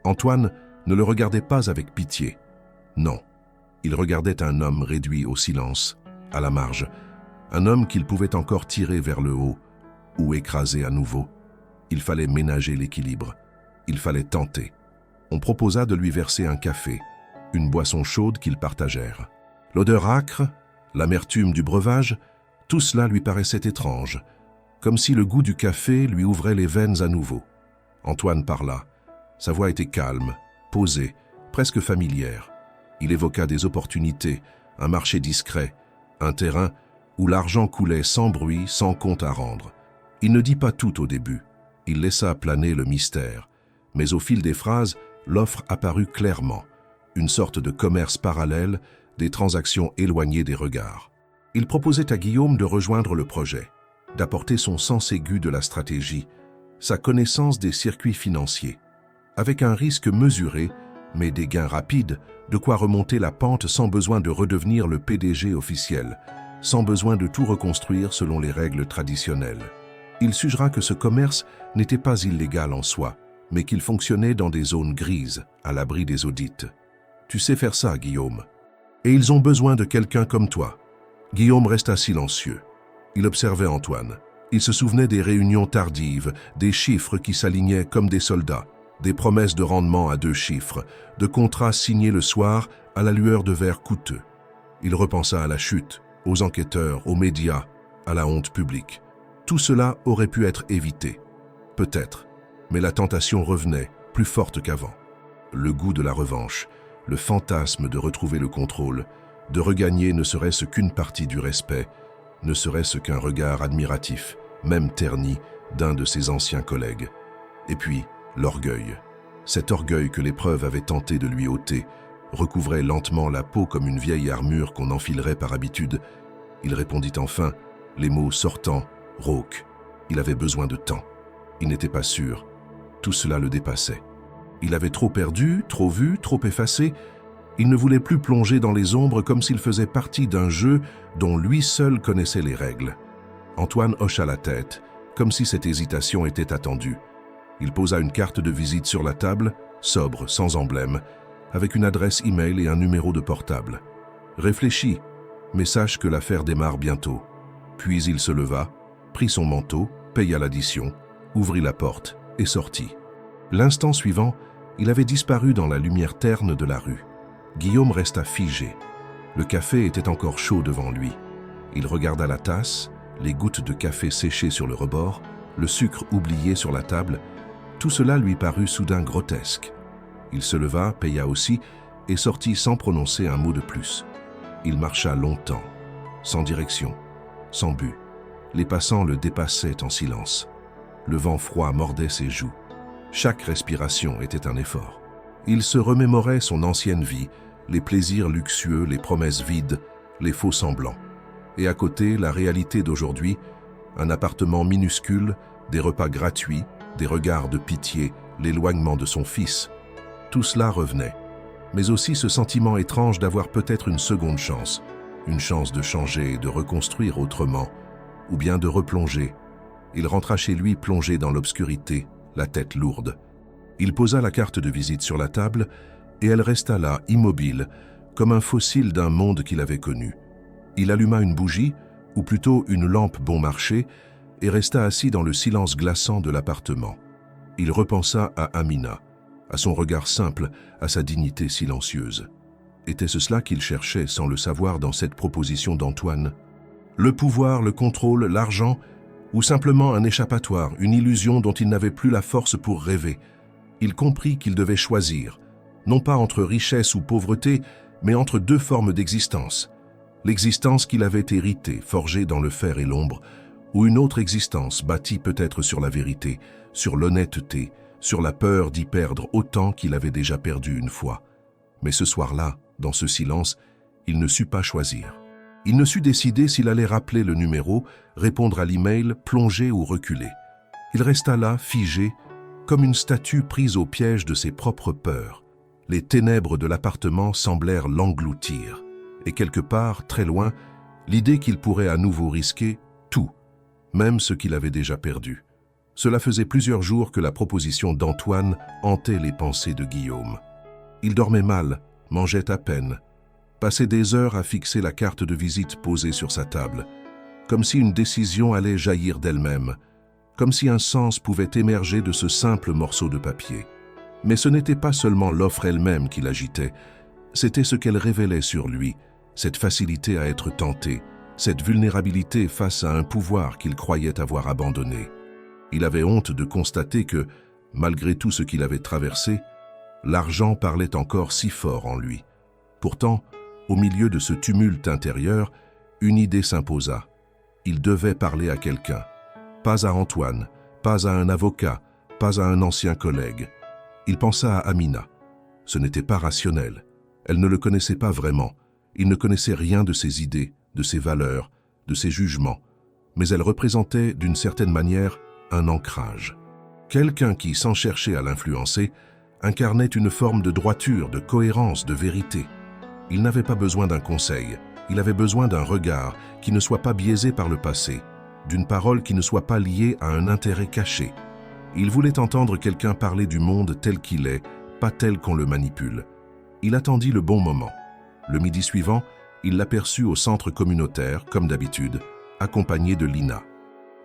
Antoine ne le regardait pas avec pitié. Non, il regardait un homme réduit au silence, à la marge, un homme qu'il pouvait encore tirer vers le haut, ou écraser à nouveau. Il fallait ménager l'équilibre, il fallait tenter. On proposa de lui verser un café, une boisson chaude qu'ils partagèrent. L'odeur âcre, l'amertume du breuvage, tout cela lui paraissait étrange, comme si le goût du café lui ouvrait les veines à nouveau. Antoine parla. Sa voix était calme, posée, presque familière. Il évoqua des opportunités, un marché discret, un terrain où l'argent coulait sans bruit, sans compte à rendre. Il ne dit pas tout au début. Il laissa planer le mystère. Mais au fil des phrases, l'offre apparut clairement. Une sorte de commerce parallèle, des transactions éloignées des regards. Il proposait à Guillaume de rejoindre le projet, d'apporter son sens aigu de la stratégie, sa connaissance des circuits financiers. Avec un risque mesuré, mais des gains rapides, de quoi remonter la pente sans besoin de redevenir le PDG officiel, sans besoin de tout reconstruire selon les règles traditionnelles. Il suggéra que ce commerce n'était pas illégal en soi, mais qu'il fonctionnait dans des zones grises, à l'abri des audits. « Tu sais faire ça, Guillaume. Et ils ont besoin de quelqu'un comme toi. » Guillaume resta silencieux. Il observait Antoine. Il se souvenait des réunions tardives, des chiffres qui s'alignaient comme des soldats, des promesses de rendement à 2 chiffres, de contrats signés le soir à la lueur de verres coûteux. Il repensa à la chute, aux enquêteurs, aux médias, à la honte publique. Tout cela aurait pu être évité. Peut-être, mais la tentation revenait, plus forte qu'avant. Le goût de la revanche, le fantasme de retrouver le contrôle, de regagner ne serait-ce qu'une partie du respect, ne serait-ce qu'un regard admiratif, même terni, d'un de ses anciens collègues. Et puis, l'orgueil. Cet orgueil que l'épreuve avait tenté de lui ôter, recouvrait lentement la peau comme une vieille armure qu'on enfilerait par habitude. Il répondit enfin, les mots sortant, rauques. Il avait besoin de temps. Il n'était pas sûr. Tout cela le dépassait. Il avait trop perdu, trop vu, trop effacé. Il ne voulait plus plonger dans les ombres comme s'il faisait partie d'un jeu dont lui seul connaissait les règles. Antoine hocha la tête, comme si cette hésitation était attendue. Il posa une carte de visite sur la table, sobre, sans emblème, avec une adresse e-mail et un numéro de portable. Réfléchis, mais sache que l'affaire démarre bientôt. Puis il se leva, prit son manteau, paya l'addition, ouvrit la porte et sortit. L'instant suivant, il avait disparu dans la lumière terne de la rue. Guillaume resta figé. Le café était encore chaud devant lui. Il regarda la tasse, les gouttes de café séchées sur le rebord, le sucre oublié sur la table. Tout cela lui parut soudain grotesque. Il se leva, paya aussi, et sortit sans prononcer un mot de plus. Il marcha longtemps, sans direction, sans but. Les passants le dépassaient en silence. Le vent froid mordait ses joues. Chaque respiration était un effort. Il se remémorait son ancienne vie, les plaisirs luxueux, les promesses vides, les faux semblants. Et à côté, la réalité d'aujourd'hui, un appartement minuscule, des repas gratuits, des regards de pitié, l'éloignement de son fils. Tout cela revenait. Mais aussi ce sentiment étrange d'avoir peut-être une seconde chance, une chance de changer et de reconstruire autrement, ou bien de replonger. Il rentra chez lui plongé dans l'obscurité, la tête lourde. Il posa la carte de visite sur la table et elle resta là, immobile, comme un fossile d'un monde qu'il avait connu. Il alluma une bougie, ou plutôt une lampe bon marché, et resta assis dans le silence glaçant de l'appartement. Il repensa à Amina, à son regard simple, à sa dignité silencieuse. Était-ce cela qu'il cherchait sans le savoir dans cette proposition d'Antoine? Le pouvoir, le contrôle, l'argent, ou simplement un échappatoire, une illusion dont il n'avait plus la force pour rêver. Il comprit qu'il devait choisir, non pas entre richesse ou pauvreté, mais entre deux formes d'existence. L'existence qu'il avait héritée, forgée dans le fer et l'ombre, ou une autre existence bâtie peut-être sur la vérité, sur l'honnêteté, sur la peur d'y perdre autant qu'il avait déjà perdu une fois. Mais ce soir-là, dans ce silence, il ne sut pas choisir. Il ne sut décider s'il allait rappeler le numéro, répondre à l'email, plonger ou reculer. Il resta là, figé, comme une statue prise au piège de ses propres peurs. Les ténèbres de l'appartement semblèrent l'engloutir. Et quelque part, très loin, l'idée qu'il pourrait à nouveau risquer tout, même ce qu'il avait déjà perdu. Cela faisait plusieurs jours que la proposition d'Antoine hantait les pensées de Guillaume. Il dormait mal, mangeait à peine, passait des heures à fixer la carte de visite posée sur sa table, comme si une décision allait jaillir d'elle-même, comme si un sens pouvait émerger de ce simple morceau de papier. Mais ce n'était pas seulement l'offre elle-même qui l'agitait, c'était ce qu'elle révélait sur lui, cette facilité à être tenté, cette vulnérabilité face à un pouvoir qu'il croyait avoir abandonné. Il avait honte de constater que, malgré tout ce qu'il avait traversé, l'argent parlait encore si fort en lui. Pourtant, au milieu de ce tumulte intérieur, une idée s'imposa. Il devait parler à quelqu'un. Pas à Antoine, pas à un avocat, pas à un ancien collègue. Il pensa à Amina. Ce n'était pas rationnel. Elle ne le connaissait pas vraiment. Il ne connaissait rien de ses idées, de ses valeurs, de ses jugements. Mais elle représentait, d'une certaine manière, un ancrage. Quelqu'un qui, sans chercher à l'influencer, incarnait une forme de droiture, de cohérence, de vérité. Il n'avait pas besoin d'un conseil, il avait besoin d'un regard qui ne soit pas biaisé par le passé, d'une parole qui ne soit pas liée à un intérêt caché. Il voulait entendre quelqu'un parler du monde tel qu'il est, pas tel qu'on le manipule. Il attendit le bon moment. Le midi suivant, il l'aperçut au centre communautaire, comme d'habitude, accompagné de Lina.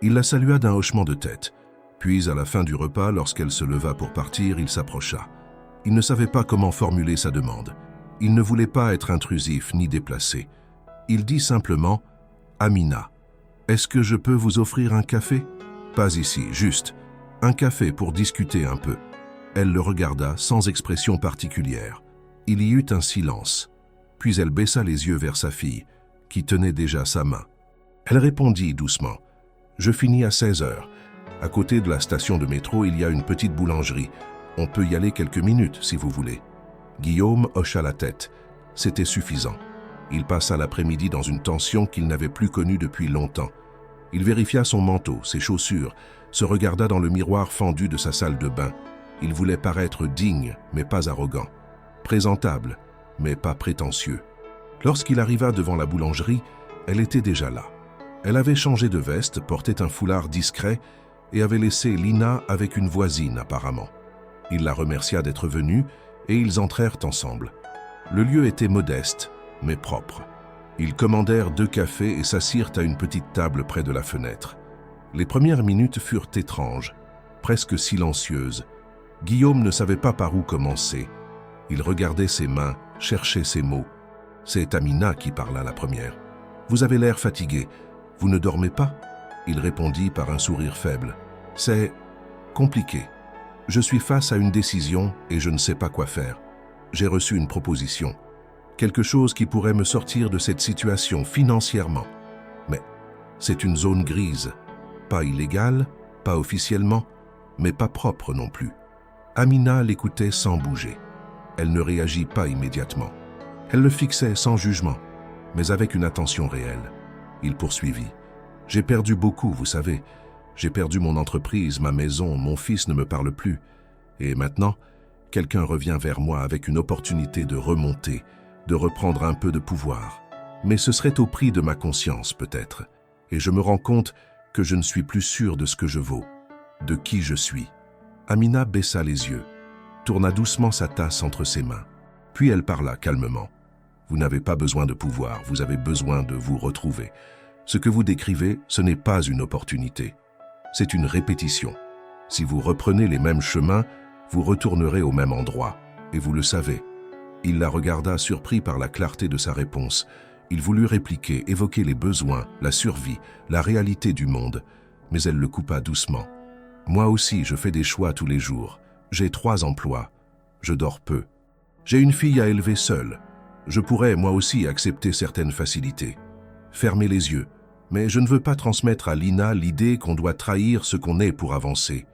Il la salua d'un hochement de tête. Puis, à la fin du repas, lorsqu'elle se leva pour partir, il s'approcha. Il ne savait pas comment formuler sa demande. Il ne voulait pas être intrusif ni déplacé. Il dit simplement « Amina, est-ce que je peux vous offrir un café ?»« Pas ici, juste. Un café pour discuter un peu. » Elle le regarda sans expression particulière. Il y eut un silence. Puis elle baissa les yeux vers sa fille, qui tenait déjà sa main. Elle répondit doucement « Je finis à 16 heures. À côté de la station de métro, il y a une petite boulangerie. On peut y aller quelques minutes, si vous voulez. » Guillaume hocha la tête. C'était suffisant. Il passa l'après-midi dans une tension qu'il n'avait plus connue depuis longtemps. Il vérifia son manteau, ses chaussures, se regarda dans le miroir fendu de sa salle de bain. Il voulait paraître digne, mais pas arrogant. Présentable, mais pas prétentieux. Lorsqu'il arriva devant la boulangerie, elle était déjà là. Elle avait changé de veste, portait un foulard discret et avait laissé Lina avec une voisine apparemment. Il la remercia d'être venue et ils entrèrent ensemble. Le lieu était modeste, mais propre. Ils commandèrent 2 cafés et s'assirent à une petite table près de la fenêtre. Les premières minutes furent étranges, presque silencieuses. Guillaume ne savait pas par où commencer. Il regardait ses mains, cherchait ses mots. C'est Amina qui parla la première. « Vous avez l'air fatigué. Vous ne dormez pas ?» Il répondit par un sourire faible. « C'est compliqué. Je suis face à une décision et je ne sais pas quoi faire. J'ai reçu une proposition. Quelque chose qui pourrait me sortir de cette situation financièrement. Mais c'est une zone grise. Pas illégale, pas officiellement, mais pas propre non plus. » Amina l'écoutait sans bouger. Elle ne réagit pas immédiatement. Elle le fixait sans jugement, mais avec une attention réelle. Il poursuivit. « J'ai perdu beaucoup, vous savez. J'ai perdu mon entreprise, ma maison, mon fils ne me parle plus. Et maintenant, quelqu'un revient vers moi avec une opportunité de remonter, de reprendre un peu de pouvoir. Mais ce serait au prix de ma conscience, peut-être. Et je me rends compte que je ne suis plus sûr de ce que je vaux, de qui je suis. » Amina baissa les yeux, tourna doucement sa tasse entre ses mains. Puis elle parla calmement. « Vous n'avez pas besoin de pouvoir, vous avez besoin de vous retrouver. Ce que vous décrivez, ce n'est pas une opportunité. C'est une répétition. Si vous reprenez les mêmes chemins, vous retournerez au même endroit. Et vous le savez. » Il la regarda surpris par la clarté de sa réponse. Il voulut répliquer, évoquer les besoins, la survie, la réalité du monde. Mais elle le coupa doucement. « Moi aussi, je fais des choix tous les jours. J'ai 3 emplois. Je dors peu. J'ai une fille à élever seule. Je pourrais, moi aussi, accepter certaines facilités. Fermer les yeux. Mais je ne veux pas transmettre à Lina l'idée qu'on doit trahir ce qu'on est pour avancer.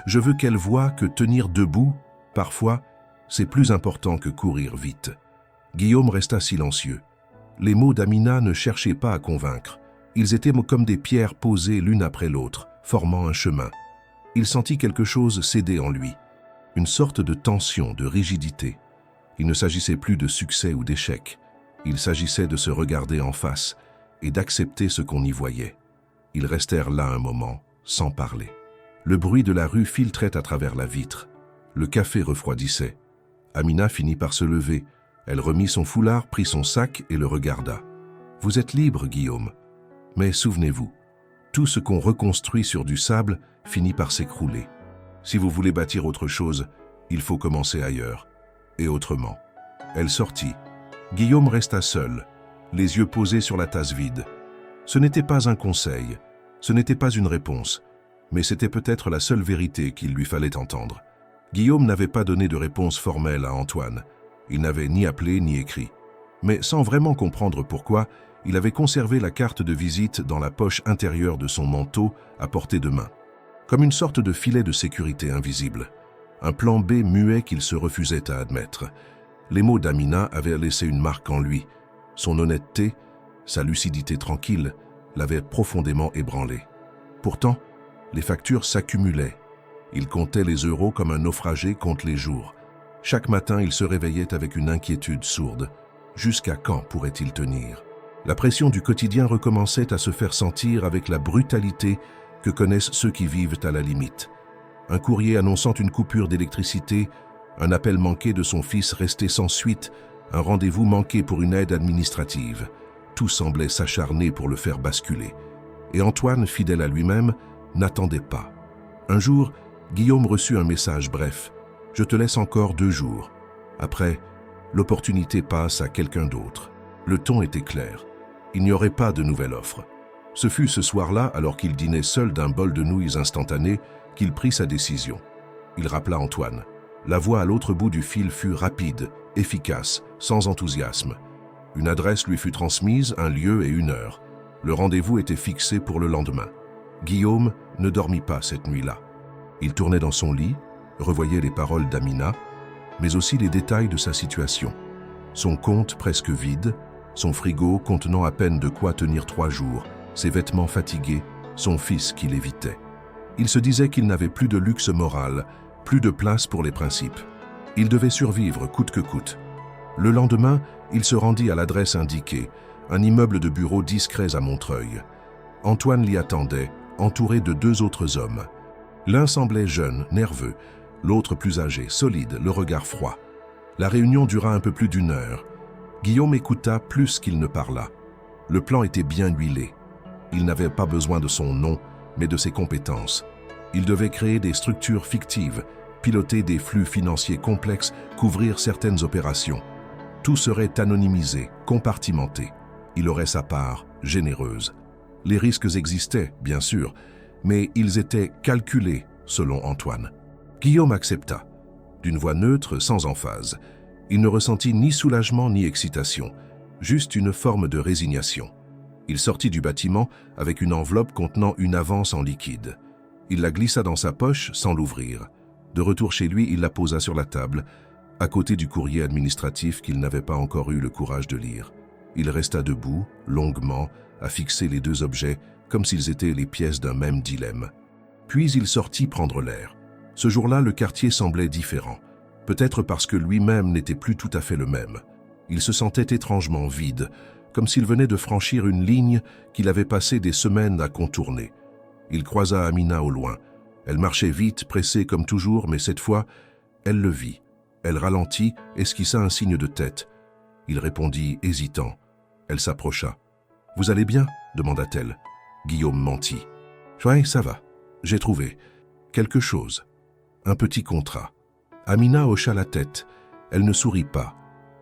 Je veux qu'elle voie que tenir debout, parfois, c'est plus important que courir vite. » Guillaume resta silencieux. Les mots d'Amina ne cherchaient pas à convaincre. Ils étaient comme des pierres posées l'une après l'autre, formant un chemin. Il sentit quelque chose céder en lui, une sorte de tension, de rigidité. Il ne s'agissait plus de succès ou d'échec. Il s'agissait de se regarder en face et d'accepter ce qu'on y voyait. Ils restèrent là un moment, sans parler. Le bruit de la rue filtrait à travers la vitre. Le café refroidissait. Amina finit par se lever. Elle remit son foulard, prit son sac et le regarda. « Vous êtes libre, Guillaume. Mais souvenez-vous, tout ce qu'on reconstruit sur du sable finit par s'écrouler. Si vous voulez bâtir autre chose, il faut commencer ailleurs, et autrement. » Elle sortit. Guillaume resta seul, les yeux posés sur la tasse vide. Ce n'était pas un conseil, ce n'était pas une réponse, mais c'était peut-être la seule vérité qu'il lui fallait entendre. Guillaume n'avait pas donné de réponse formelle à Antoine. Il n'avait ni appelé ni écrit. Mais sans vraiment comprendre pourquoi, il avait conservé la carte de visite dans la poche intérieure de son manteau à portée de main. Comme une sorte de filet de sécurité invisible. Un plan B muet qu'il se refusait à admettre. Les mots d'Amina avaient laissé une marque en lui. Son honnêteté, sa lucidité tranquille, l'avaient profondément ébranlé. Pourtant, les factures s'accumulaient. Il comptait les euros comme un naufragé compte les jours. Chaque matin, il se réveillait avec une inquiétude sourde. Jusqu'à quand pourrait-il tenir? La pression du quotidien recommençait à se faire sentir avec la brutalité que connaissent ceux qui vivent à la limite. Un courrier annonçant une coupure d'électricité, un appel manqué de son fils resté sans suite, un rendez-vous manqué pour une aide administrative. Tout semblait s'acharner pour le faire basculer. Et Antoine, fidèle à lui-même, n'attendait pas. Un jour, Guillaume reçut un message bref. « Je te laisse encore 2 jours. » Après, l'opportunité passe à quelqu'un d'autre. Le ton était clair. Il n'y aurait pas de nouvelle offre. Ce fut ce soir-là, alors qu'il dînait seul d'un bol de nouilles instantanées, qu'il prit sa décision. Il rappela Antoine. La voix à l'autre bout du fil fut rapide, efficace, sans enthousiasme. Une adresse lui fut transmise, un lieu et une heure. Le rendez-vous était fixé pour le lendemain. Guillaume ne dormit pas cette nuit-là. Il tournait dans son lit, revoyait les paroles d'Amina, mais aussi les détails de sa situation. Son compte presque vide, son frigo contenant à peine de quoi tenir 3 jours, ses vêtements fatigués, son fils qui l'évitait. Il se disait qu'il n'avait plus de luxe moral, plus de place pour les principes. Il devait survivre coûte que coûte. Le lendemain, il se rendit à l'adresse indiquée, un immeuble de bureau discret à Montreuil. Antoine l'y attendait, entouré de 2 autres hommes. L'un semblait jeune, nerveux, l'autre plus âgé, solide, le regard froid. La réunion dura un peu plus d'1 heure. Guillaume écouta plus qu'il ne parla. Le plan était bien huilé. Il n'avait pas besoin de son nom, mais de ses compétences. Il devait créer des structures fictives, piloter des flux financiers complexes, couvrir certaines opérations. Tout serait anonymisé, compartimenté. Il aurait sa part, généreuse. Les risques existaient, bien sûr, mais ils étaient calculés, selon Antoine. Guillaume accepta, d'une voix neutre, sans emphase. Il ne ressentit ni soulagement ni excitation, juste une forme de résignation. Il sortit du bâtiment avec une enveloppe contenant une avance en liquide. Il la glissa dans sa poche sans l'ouvrir. De retour chez lui, il la posa sur la table, à côté du courrier administratif qu'il n'avait pas encore eu le courage de lire. Il resta debout, longuement, à fixer les deux objets, comme s'ils étaient les pièces d'un même dilemme. Puis il sortit prendre l'air. Ce jour-là, le quartier semblait différent. Peut-être parce que lui-même n'était plus tout à fait le même. Il se sentait étrangement vide, comme s'il venait de franchir une ligne qu'il avait passé des semaines à contourner. Il croisa Amina au loin. Elle marchait vite, pressée comme toujours, mais cette fois, elle le vit. Elle ralentit, esquissa un signe de tête. Il répondit, hésitant. Elle s'approcha. « Vous allez bien ?» demanda-t-elle. Guillaume mentit. « Oui, ça va. J'ai trouvé. Quelque chose. Un petit contrat. » Amina hocha la tête. Elle ne sourit pas.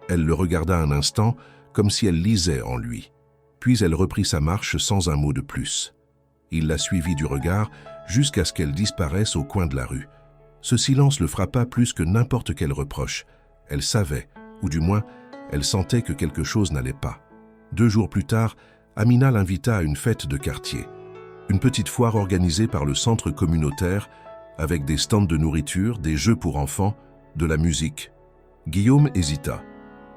Elle le regarda un instant, comme si elle lisait en lui. Puis elle reprit sa marche sans un mot de plus. Il la suivit du regard jusqu'à ce qu'elle disparaisse au coin de la rue. Ce silence le frappa plus que n'importe quel reproche. Elle savait, ou du moins, elle sentait que quelque chose n'allait pas. 2 jours plus tard, Amina l'invita à une fête de quartier. Une petite foire organisée par le centre communautaire, avec des stands de nourriture, des jeux pour enfants, de la musique. Guillaume hésita.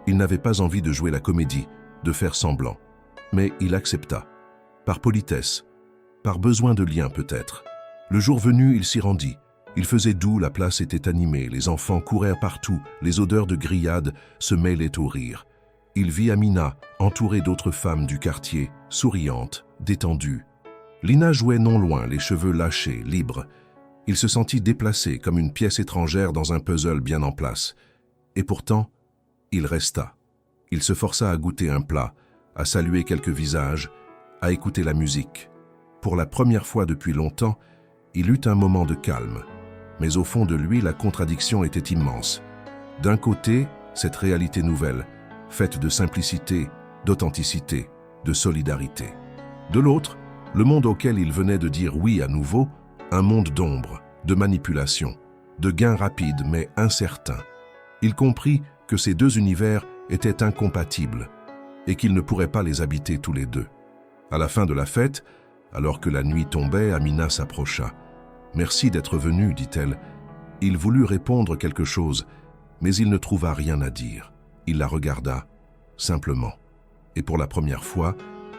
Il n'avait pas envie de jouer la comédie, de faire semblant. Mais il accepta. Par politesse, par besoin de lien peut-être. Le jour venu, il s'y rendit. Il faisait doux, la place était animée, les enfants couraient partout, les odeurs de grillades se mêlaient aux rires. Il vit Amina, entourée d'autres femmes du quartier, souriante, détendue. Lina jouait non loin, les cheveux lâchés, libres. Il se sentit déplacé comme une pièce étrangère dans un puzzle bien en place. Et pourtant, il resta. Il se força à goûter un plat, à saluer quelques visages, à écouter la musique. Pour la première fois depuis longtemps, il eut un moment de calme. Mais au fond de lui, la contradiction était immense. D'un côté, cette réalité nouvelle, faite de simplicité, d'authenticité, de solidarité. De l'autre, le monde auquel il venait de dire oui à nouveau, un monde d'ombre, de manipulation, de gains rapides mais incertains. Il comprit que ces 2 univers étaient incompatibles et qu'il ne pourrait pas les habiter tous les deux. À la fin de la fête, alors que la nuit tombait, Amina s'approcha. « Merci d'être venu, dit-elle. » Il voulut répondre quelque chose, mais il ne trouva rien à dire. Il la regarda, simplement. Et pour la première fois,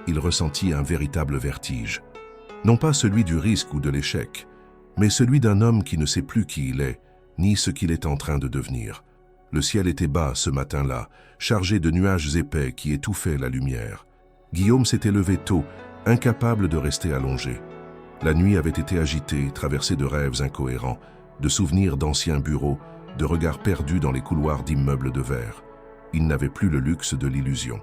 il ressentit un véritable vertige. Non pas celui du risque ou de l'échec, mais celui d'un homme qui ne sait plus qui il est, ni ce qu'il est en train de devenir. Le ciel était bas ce matin-là, chargé de nuages épais qui étouffaient la lumière. Guillaume s'était levé tôt, incapable de rester allongé. La nuit avait été agitée, traversée de rêves incohérents, de souvenirs d'anciens bureaux, de regards perdus dans les couloirs d'immeubles de verre. Il n'avait plus le luxe de l'illusion.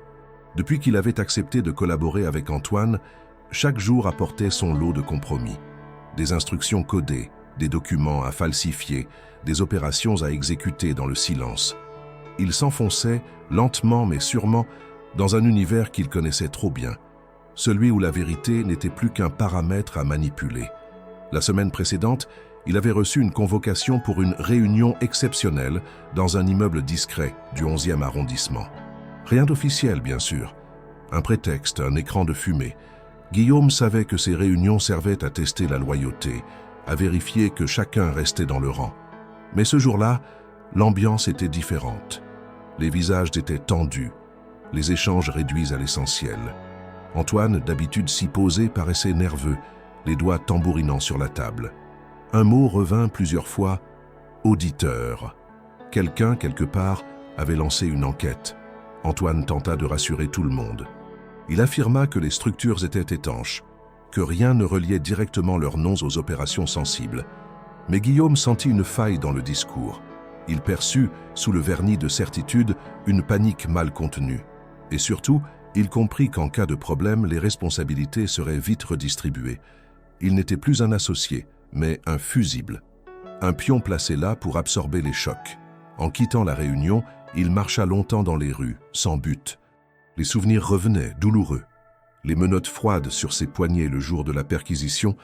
Depuis qu'il avait accepté de collaborer avec Antoine, chaque jour apportait son lot de compromis. Des instructions codées, des documents à falsifier, des opérations à exécuter dans le silence. Il s'enfonçait, lentement mais sûrement, dans un univers qu'il connaissait trop bien. Celui où la vérité n'était plus qu'un paramètre à manipuler. La semaine précédente, il avait reçu une convocation pour une réunion exceptionnelle dans un immeuble discret du 11e arrondissement. Rien d'officiel, bien sûr. Un prétexte, un écran de fumée. Guillaume savait que ces réunions servaient à tester la loyauté, à vérifier que chacun restait dans le rang. Mais ce jour-là, l'ambiance était différente. Les visages étaient tendus, les échanges réduits à l'essentiel. Antoine, d'habitude si posé, paraissait nerveux, les doigts tambourinant sur la table. Un mot revint plusieurs fois, « auditeur ». Quelqu'un, quelque part, avait lancé une enquête. Antoine tenta de rassurer tout le monde. Il affirma que les structures étaient étanches, que rien ne reliait directement leurs noms aux opérations sensibles. Mais Guillaume sentit une faille dans le discours. Il perçut, sous le vernis de certitude, une panique mal contenue. Et surtout, il comprit qu'en cas de problème, les responsabilités seraient vite redistribuées. Il n'était plus un associé, mais un fusible. un pion placé là pour absorber les chocs. En quittant la Réunion, il marcha longtemps dans les rues, sans but. Les souvenirs revenaient, douloureux. Les menottes froides sur ses poignets le jour de la perquisition,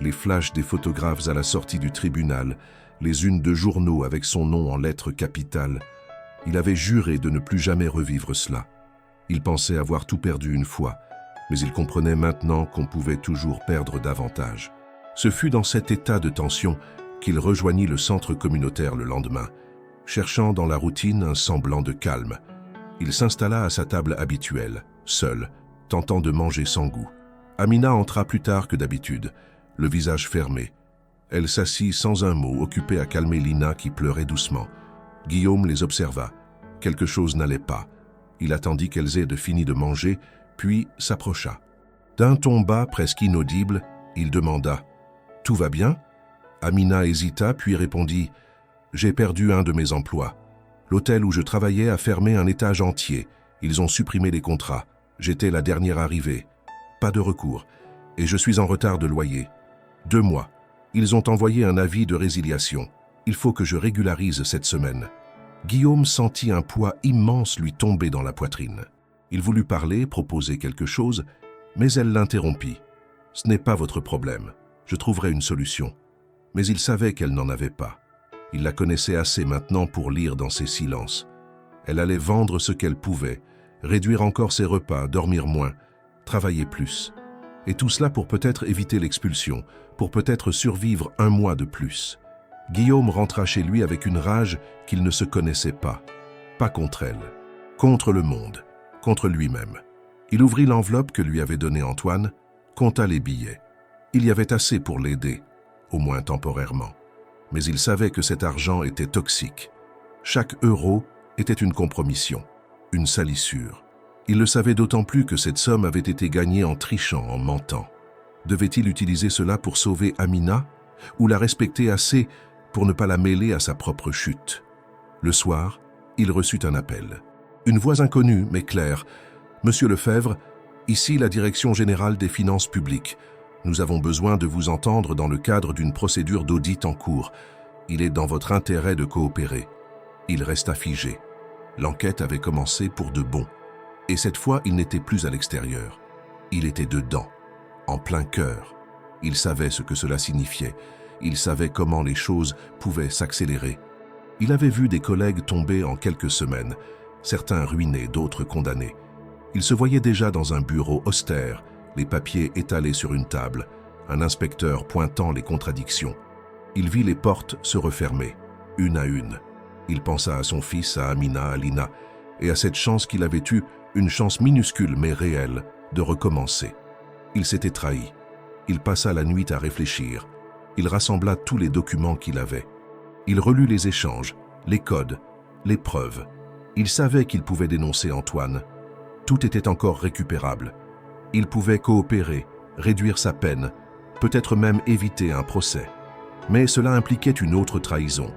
les flashs des photographes à la sortie du tribunal, les unes de journaux avec son nom en lettres capitales. Il avait juré de ne plus jamais revivre cela. Il pensait avoir tout perdu une fois, mais il comprenait maintenant qu'on pouvait toujours perdre davantage. Ce fut dans cet état de tension qu'il rejoignit le centre communautaire le lendemain, cherchant dans la routine un semblant de calme. Il s'installa à sa table habituelle, seul, tentant de manger sans goût. Amina entra plus tard que d'habitude, le visage fermé. Elle s'assit sans un mot, occupée à calmer Lina qui pleurait doucement. Guillaume les observa. Quelque chose n'allait pas. Il attendit qu'elles aient fini de manger, puis s'approcha. D'un ton bas, presque inaudible, il demanda « Tout va bien ?» Amina hésita, puis répondit « J'ai perdu un de mes emplois. L'hôtel où je travaillais a fermé un étage entier. Ils ont supprimé les contrats. J'étais la dernière arrivée. Pas de recours. Et je suis en retard de loyer. 2 mois. Ils ont envoyé un avis de résiliation. Il faut que je régularise cette semaine. » Guillaume sentit un poids immense lui tomber dans la poitrine. Il voulut parler, proposer quelque chose, mais elle l'interrompit. « Ce n'est pas votre problème. Je trouverai une solution. » Mais il savait qu'elle n'en avait pas. Il la connaissait assez maintenant pour lire dans ses silences. Elle allait vendre ce qu'elle pouvait, réduire encore ses repas, dormir moins, travailler plus. Et tout cela pour peut-être éviter l'expulsion, pour peut-être survivre 1 mois de plus. Guillaume rentra chez lui avec une rage qu'il ne se connaissait pas. Pas contre elle, contre le monde, contre lui-même. Il ouvrit l'enveloppe que lui avait donnée Antoine, compta les billets. Il y avait assez pour l'aider, au moins temporairement. Mais il savait que cet argent était toxique. Chaque euro était une compromission, une salissure. Il le savait d'autant plus que cette somme avait été gagnée en trichant, en mentant. Devait-il utiliser cela pour sauver Amina, ou la respecter assez pour ne pas la mêler à sa propre chute? Le soir, il reçut un appel. Une voix inconnue, mais claire. « Monsieur Lefebvre, ici la Direction générale des finances publiques. Nous avons besoin de vous entendre dans le cadre d'une procédure d'audit en cours. Il est dans votre intérêt de coopérer. » Il resta figé. L'enquête avait commencé pour de bon. Et cette fois, il n'était plus à l'extérieur. Il était dedans, en plein cœur. Il savait ce que cela signifiait. Il savait comment les choses pouvaient s'accélérer. Il avait vu des collègues tomber en quelques semaines, certains ruinés, d'autres condamnés. Il se voyait déjà dans un bureau austère, les papiers étalés sur une table, un inspecteur pointant les contradictions. Il vit les portes se refermer, une à une. Il pensa à son fils, à Amina, à Lina, et à cette chance qu'il avait eue, une chance minuscule mais réelle, de recommencer. Il s'était trahi. Il passa la nuit à réfléchir. Il rassembla tous les documents qu'il avait. Il relut les échanges, les codes, les preuves. Il savait qu'il pouvait dénoncer Antoine. Tout était encore récupérable. Il pouvait coopérer, réduire sa peine, peut-être même éviter un procès. Mais cela impliquait une autre trahison.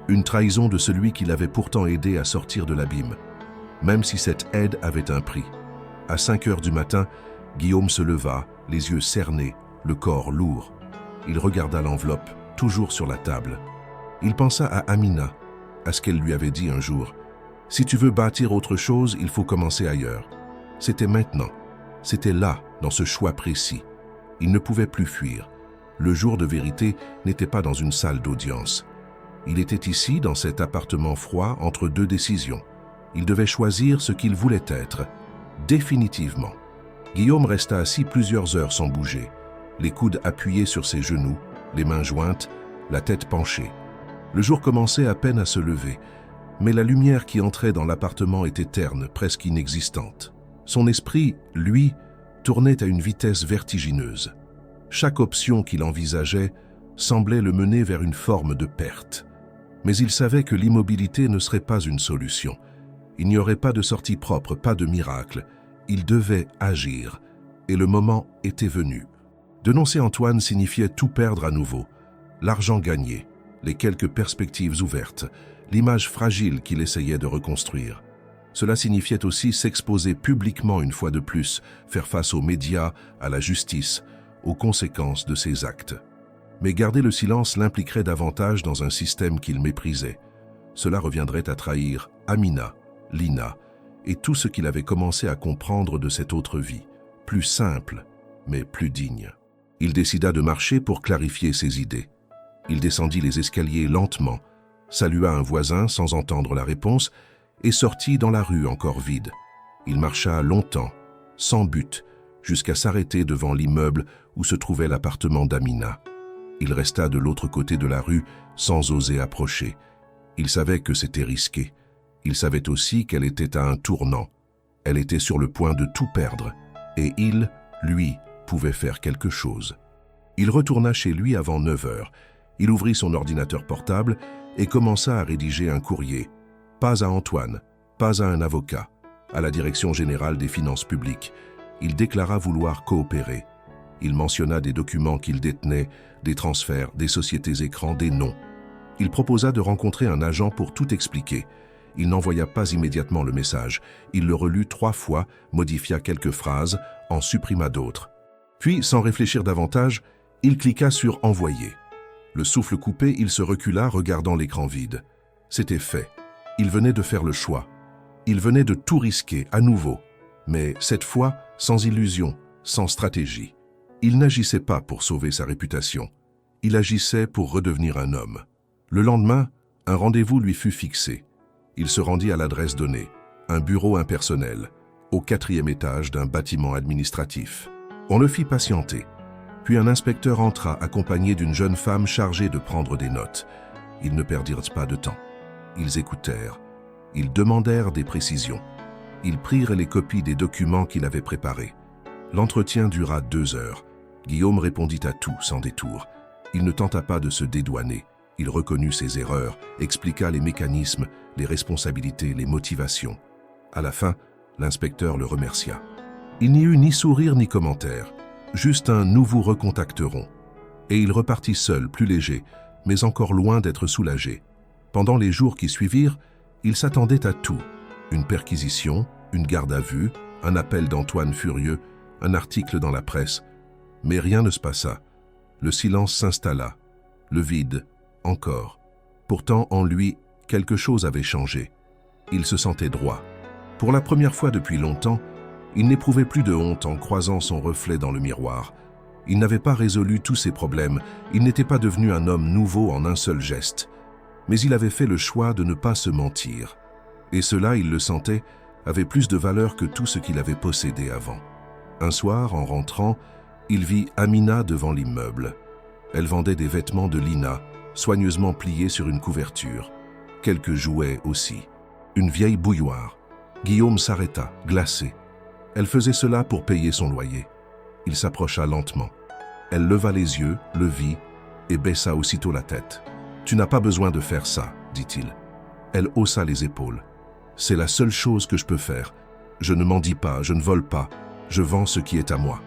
Une trahison de celui qui l'avait pourtant aidé à sortir de l'abîme. Même si cette aide avait un prix. À 5 heures du matin, Guillaume se leva, les yeux cernés, le corps lourd. Il regarda l'enveloppe, toujours sur la table. Il pensa à Amina, à ce qu'elle lui avait dit un jour. « Si tu veux bâtir autre chose, il faut commencer ailleurs. » C'était maintenant. C'était là, dans ce choix précis. Il ne pouvait plus fuir. Le jour de vérité n'était pas dans une salle d'audience. Il était ici, dans cet appartement froid, entre 2 décisions. Il devait choisir ce qu'il voulait être, définitivement. Guillaume resta assis plusieurs heures sans bouger, les coudes appuyés sur ses genoux, les mains jointes, la tête penchée. Le jour commençait à peine à se lever, mais la lumière qui entrait dans l'appartement était terne, presque inexistante. Son esprit, lui, tournait à une vitesse vertigineuse. Chaque option qu'il envisageait semblait le mener vers une forme de perte. Mais il savait que l'immobilité ne serait pas une solution. Il n'y aurait pas de sortie propre, pas de miracle. Il devait agir, et le moment était venu. Dénoncer Antoine signifiait tout perdre à nouveau. L'argent gagné, les quelques perspectives ouvertes, l'image fragile qu'il essayait de reconstruire. Cela signifiait aussi s'exposer publiquement une fois de plus, faire face aux médias, à la justice, aux conséquences de ses actes. Mais garder le silence l'impliquerait davantage dans un système qu'il méprisait. Cela reviendrait à trahir Amina, Lina, et tout ce qu'il avait commencé à comprendre de cette autre vie, plus simple, mais plus digne. Il décida de marcher pour clarifier ses idées. Il descendit les escaliers lentement, salua un voisin sans entendre la réponse et sortit dans la rue encore vide. Il marcha longtemps, sans but, jusqu'à s'arrêter devant l'immeuble où se trouvait l'appartement d'Amina. Il resta de l'autre côté de la rue sans oser approcher. Il savait que c'était risqué. Il savait aussi qu'elle était à un tournant. Elle était sur le point de tout perdre. Et il, lui, pouvait faire quelque chose. Il retourna chez lui avant 9 heures. Il ouvrit son ordinateur portable et commença à rédiger un courrier. Pas à Antoine, pas à un avocat, à la Direction générale des finances publiques. Il déclara vouloir coopérer. Il mentionna des documents qu'il détenait, des transferts, des sociétés écrans, des noms. Il proposa de rencontrer un agent pour tout expliquer. Il n'envoya pas immédiatement le message. Il le relut 3 fois, modifia quelques phrases, en supprima d'autres. Puis, sans réfléchir davantage, il cliqua sur « Envoyer ». Le souffle coupé, il se recula, regardant l'écran vide. C'était fait. Il venait de faire le choix. Il venait de tout risquer, à nouveau. Mais cette fois, sans illusion, sans stratégie. Il n'agissait pas pour sauver sa réputation. Il agissait pour redevenir un homme. Le lendemain, un rendez-vous lui fut fixé. Il se rendit à l'adresse donnée, un bureau impersonnel, au 4e étage d'un bâtiment administratif. On le fit patienter. Puis un inspecteur entra accompagné d'une jeune femme chargée de prendre des notes. Ils ne perdirent pas de temps. Ils écoutèrent. Ils demandèrent des précisions. Ils prirent les copies des documents qu'il avait préparés. L'entretien dura 2 heures. Guillaume répondit à tout sans détour. Il ne tenta pas de se dédouaner. Il reconnut ses erreurs, expliqua les mécanismes, les responsabilités, les motivations. À la fin, l'inspecteur le remercia. Il n'y eut ni sourire ni commentaire, juste un « nous vous recontacterons ». Et il repartit seul, plus léger, mais encore loin d'être soulagé. Pendant les jours qui suivirent, il s'attendait à tout. Une perquisition, une garde à vue, un appel d'Antoine furieux, un article dans la presse. Mais rien ne se passa. Le silence s'installa. Le vide, encore. Pourtant, en lui, quelque chose avait changé. Il se sentait droit. Pour la première fois depuis longtemps, il n'éprouvait plus de honte en croisant son reflet dans le miroir. Il n'avait pas résolu tous ses problèmes, il n'était pas devenu un homme nouveau en un seul geste. Mais il avait fait le choix de ne pas se mentir. Et cela, il le sentait, avait plus de valeur que tout ce qu'il avait possédé avant. Un soir, en rentrant, il vit Amina devant l'immeuble. Elle vendait des vêtements de Lina, soigneusement pliés sur une couverture. Quelques jouets aussi. Une vieille bouilloire. Guillaume s'arrêta, glacé. Elle faisait cela pour payer son loyer. Il s'approcha lentement. Elle leva les yeux, le vit et baissa aussitôt la tête. « Tu n'as pas besoin de faire ça, dit-il. » Elle haussa les épaules. « C'est la seule chose que je peux faire. Je ne mendie pas, je ne vole pas. Je vends ce qui est à moi. »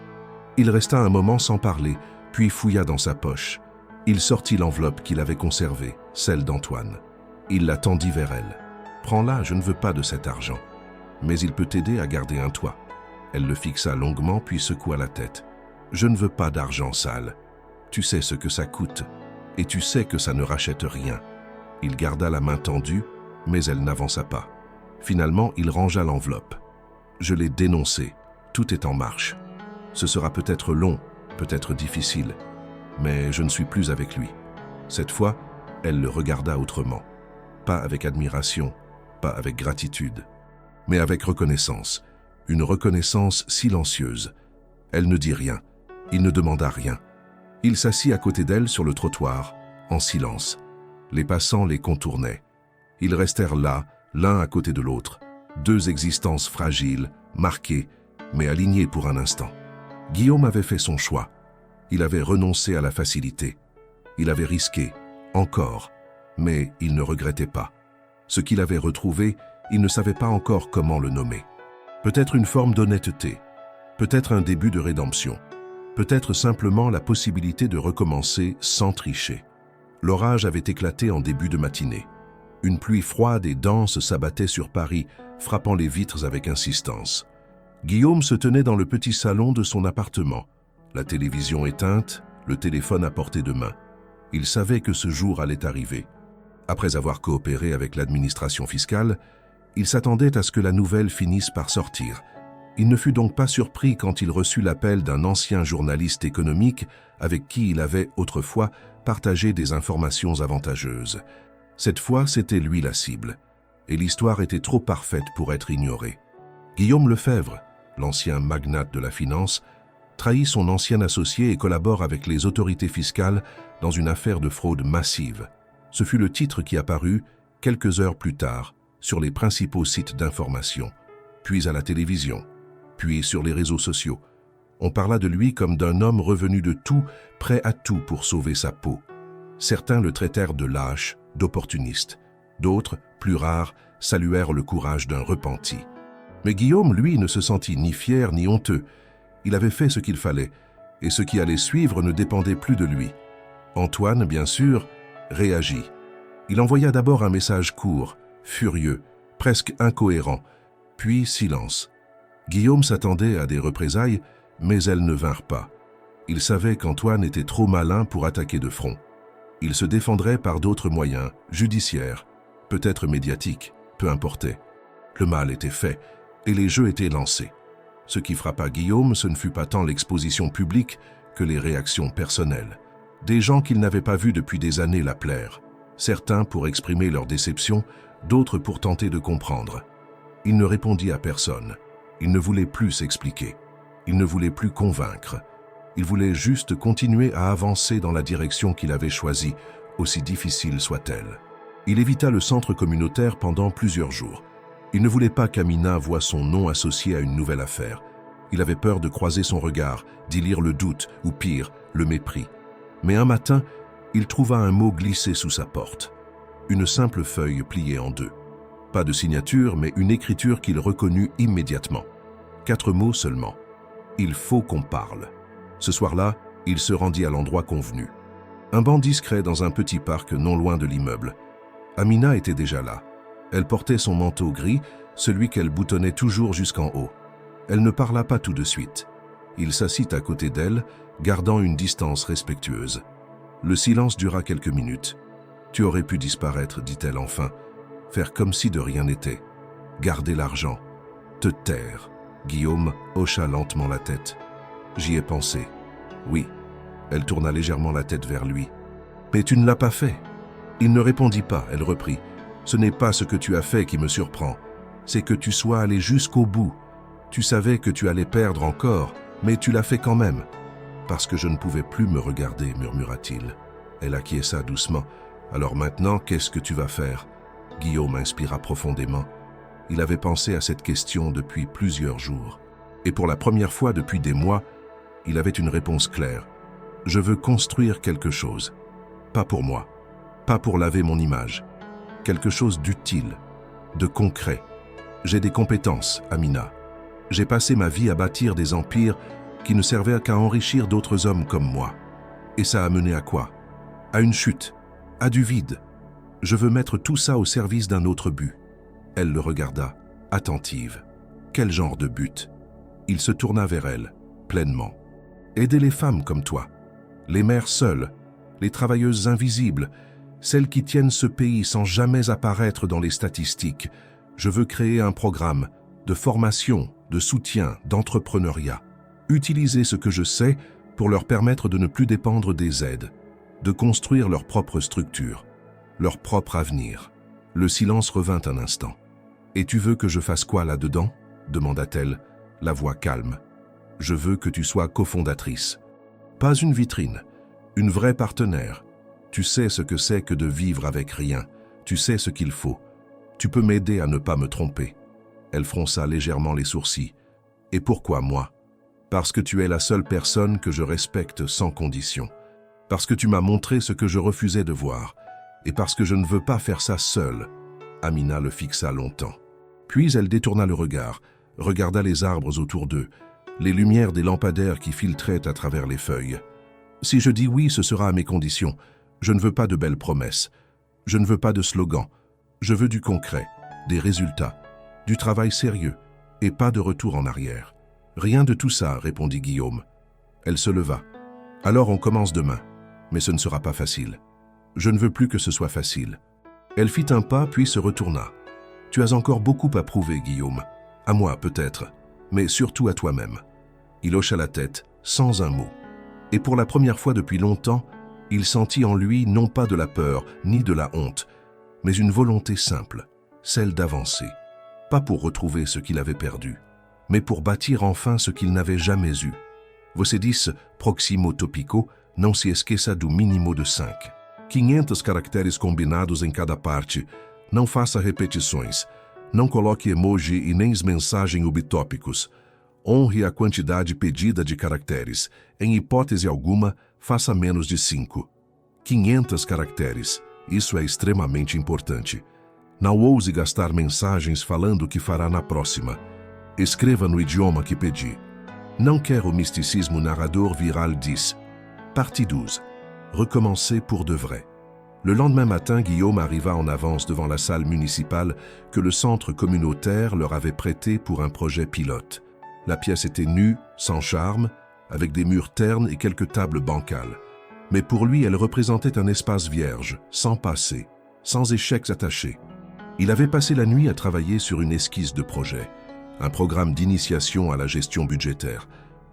Il resta un moment sans parler, puis fouilla dans sa poche. Il sortit l'enveloppe qu'il avait conservée, celle d'Antoine. Il la tendit vers elle. « Prends-la, je ne veux pas de cet argent. Mais il peut t'aider à garder un toit. » Elle le fixa longuement puis secoua la tête. « Je ne veux pas d'argent sale. Tu sais ce que ça coûte. Et tu sais que ça ne rachète rien. » Il garda la main tendue, mais elle n'avança pas. Finalement, il rangea l'enveloppe. « Je l'ai dénoncé. Tout est en marche. Ce sera peut-être long, peut-être difficile, mais je ne suis plus avec lui. » Cette fois, elle le regarda autrement. Pas avec admiration, pas avec gratitude, mais avec reconnaissance. Une reconnaissance silencieuse. Elle ne dit rien. Il ne demanda rien. Il s'assit à côté d'elle sur le trottoir, en silence. Les passants les contournaient. Ils restèrent là, l'un à côté de l'autre. 2 existences fragiles, marquées, mais alignées pour un instant. Guillaume avait fait son choix. Il avait renoncé à la facilité. Il avait risqué, encore, mais il ne regrettait pas. Ce qu'il avait retrouvé, il ne savait pas encore comment le nommer. Peut-être une forme d'honnêteté, peut-être un début de rédemption, peut-être simplement la possibilité de recommencer sans tricher. L'orage avait éclaté en début de matinée. Une pluie froide et dense s'abattait sur Paris, frappant les vitres avec insistance. Guillaume se tenait dans le petit salon de son appartement, la télévision éteinte, le téléphone à portée de main. Il savait que ce jour allait arriver. Après avoir coopéré avec l'administration fiscale, il s'attendait à ce que la nouvelle finisse par sortir. Il ne fut donc pas surpris quand il reçut l'appel d'un ancien journaliste économique avec qui il avait autrefois partagé des informations avantageuses. Cette fois, c'était lui la cible, et l'histoire était trop parfaite pour être ignorée. Guillaume Lefebvre, l'ancien magnate de la finance, trahit son ancien associé et collabore avec les autorités fiscales dans une affaire de fraude massive. Ce fut le titre qui apparut, quelques heures plus tard, sur les principaux sites d'information, puis à la télévision, puis sur les réseaux sociaux. On parla de lui comme d'un homme revenu de tout, prêt à tout pour sauver sa peau. Certains le traitèrent de lâche, d'opportuniste. D'autres, plus rares, saluèrent le courage d'un repenti. Mais Guillaume, lui, ne se sentit ni fier ni honteux. Il avait fait ce qu'il fallait, et ce qui allait suivre ne dépendait plus de lui. Antoine, bien sûr, réagit. Il envoya d'abord un message court, furieux, presque incohérent, puis silence. Guillaume s'attendait à des représailles, mais elles ne vinrent pas. Il savait qu'Antoine était trop malin pour attaquer de front. Il se défendrait par d'autres moyens, judiciaires, peut-être médiatiques, peu importait. Le mal était fait, et les jeux étaient lancés. Ce qui frappa Guillaume, ce ne fut pas tant l'exposition publique que les réactions personnelles. Des gens qu'il n'avait pas vus depuis des années l'appelèrent. Certains pour exprimer leur déception, d'autres pour tenter de comprendre. Il ne répondit à personne. Il ne voulait plus s'expliquer. Il ne voulait plus convaincre. Il voulait juste continuer à avancer dans la direction qu'il avait choisie, aussi difficile soit-elle. Il évita le centre communautaire pendant plusieurs jours. Il ne voulait pas qu'Amina voie son nom associé à une nouvelle affaire. Il avait peur de croiser son regard, d'y lire le doute, ou pire, le mépris. Mais un matin, il trouva un mot glissé sous sa porte. Une simple feuille pliée en deux. Pas de signature, mais une écriture qu'il reconnut immédiatement. 4 mots seulement. Il faut qu'on parle. Ce soir-là, il se rendit à l'endroit convenu. Un banc discret dans un petit parc non loin de l'immeuble. Amina était déjà là. Elle portait son manteau gris, celui qu'elle boutonnait toujours jusqu'en haut. Elle ne parla pas tout de suite. Il s'assit à côté d'elle, gardant une distance respectueuse. Le silence dura quelques minutes. « Tu aurais pu disparaître, dit-elle enfin. Faire comme si de rien n'était. Garder l'argent. Te taire. » Guillaume hocha lentement la tête. « J'y ai pensé. Oui. » Elle tourna légèrement la tête vers lui. « Mais tu ne l'as pas fait. » Il ne répondit pas, elle reprit. « Ce n'est pas ce que tu as fait qui me surprend. C'est que tu sois allé jusqu'au bout. Tu savais que tu allais perdre encore, mais tu l'as fait quand même. » « Parce que je ne pouvais plus me regarder, murmura-t-il. Elle acquiesça doucement. « Alors maintenant, qu'est-ce que tu vas faire ?» Guillaume inspira profondément. Il avait pensé à cette question depuis plusieurs jours. Et pour la première fois depuis des mois, il avait une réponse claire. « Je veux construire quelque chose. Pas pour moi. Pas pour laver mon image. Quelque chose d'utile, de concret. J'ai des compétences, Amina. J'ai passé ma vie à bâtir des empires qui ne servaient qu'à enrichir d'autres hommes comme moi. Et ça a mené à quoi? À une chute, à du vide. Je veux mettre tout ça au service d'un autre but. » Elle le regarda, attentive. Quel genre de but? Il se tourna vers elle, pleinement. Aider les femmes comme toi, les mères seules, les travailleuses invisibles, celles qui tiennent ce pays sans jamais apparaître dans les statistiques. Je veux créer un programme de formation, de soutien, d'entrepreneuriat. Utiliser ce que je sais pour leur permettre de ne plus dépendre des aides, de construire leur propre structure, leur propre avenir. Le silence revint un instant. « Et tu veux que je fasse quoi là-dedans ?» demanda-t-elle, la voix calme. « Je veux que tu sois cofondatrice. Pas une vitrine, une vraie partenaire. Tu sais ce que c'est que de vivre avec rien. Tu sais ce qu'il faut. Tu peux m'aider à ne pas me tromper. » Elle fronça légèrement les sourcils. « Et pourquoi moi ? Parce que tu es la seule personne que je respecte sans condition. Parce que tu m'as montré ce que je refusais de voir. Et parce que je ne veux pas faire ça seule. » Amina le fixa longtemps. Puis elle détourna le regard, regarda les arbres autour d'eux, les lumières des lampadaires qui filtraient à travers les feuilles. « Si je dis oui, ce sera à mes conditions. Je ne veux pas de belles promesses. Je ne veux pas de slogans. Je veux du concret, des résultats, du travail sérieux et pas de retour en arrière. » « Rien de tout ça, répondit Guillaume. Elle se leva. « Alors on commence demain. Mais ce ne sera pas facile. Je ne veux plus que ce soit facile. Elle fit un pas, puis se retourna. Tu as encore beaucoup à prouver, Guillaume. À moi, peut-être, mais surtout à toi-même. Il hocha la tête, sans un mot. Et pour la première fois depuis longtemps, il sentit en lui non pas de la peur, ni de la honte, mais une volonté simple, celle d'avancer. Pas pour retrouver ce qu'il avait perdu, mais pour bâtir enfin ce qu'il n'avait jamais eu. Você disse, proximo tópico, não se esqueça do mínimo de 5. 500 caracteres combinados em cada parte. Não faça repetições. Não coloque emoji e nem mensagem ubitópicos. Honre a quantidade pedida de caracteres. Em hipótese alguma, faça menos de 5. 500 caracteres. Isso é extremamente importante. Não ouse gastar mensagens falando o que fará na próxima. Escreva no idioma que pedi. Não quero o misticismo narrador viral 10. Partie 12. Recommencer pour de vrai. Le lendemain matin, Guillaume arriva en avance devant la salle municipale que le centre communautaire leur avait prêtée pour un projet pilote. La pièce était nue, sans charme, avec des murs ternes et quelques tables bancales. Mais pour lui, elle représentait un espace vierge, sans passé, sans échecs attachés. Il avait passé la nuit à travailler sur une esquisse de projet, un programme d'initiation à la gestion budgétaire,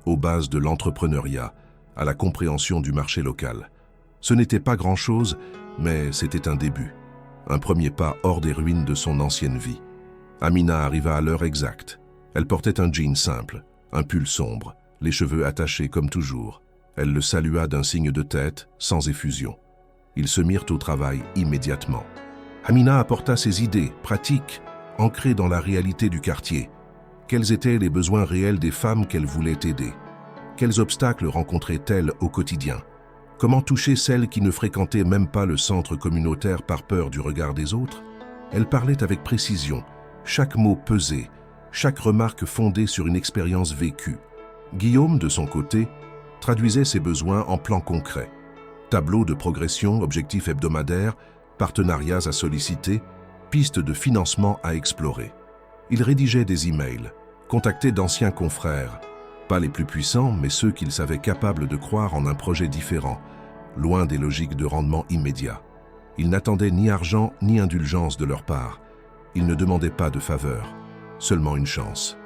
aux bases de l'entrepreneuriat, à la compréhension du marché local. Ce n'était pas grand-chose, mais c'était un début, un premier pas hors des ruines de son ancienne vie. Amina arriva à l'heure exacte. Elle portait un jean simple, un pull sombre, les cheveux attachés comme toujours. Elle le salua d'un signe de tête, sans effusion. Ils se mirent au travail immédiatement. Amina apporta ses idées, pratiques, ancrées dans la réalité du quartier. Quels étaient les besoins réels des femmes qu'elle voulait aider? Quels obstacles rencontrait-elle au quotidien? Comment toucher celles qui ne fréquentaient même pas le centre communautaire par peur du regard des autres? Elle parlait avec précision, chaque mot pesé, chaque remarque fondée sur une expérience vécue. Guillaume, de son côté, traduisait ses besoins en plans concrets. Tableaux de progression, objectifs hebdomadaires, partenariats à solliciter, pistes de financement à explorer. Il rédigeait des emails, contactait d'anciens confrères, pas les plus puissants, mais ceux qu'il savait capables de croire en un projet différent, loin des logiques de rendement immédiat. Il n'attendait ni argent ni indulgence de leur part. Il ne demandait pas de faveur, seulement une chance.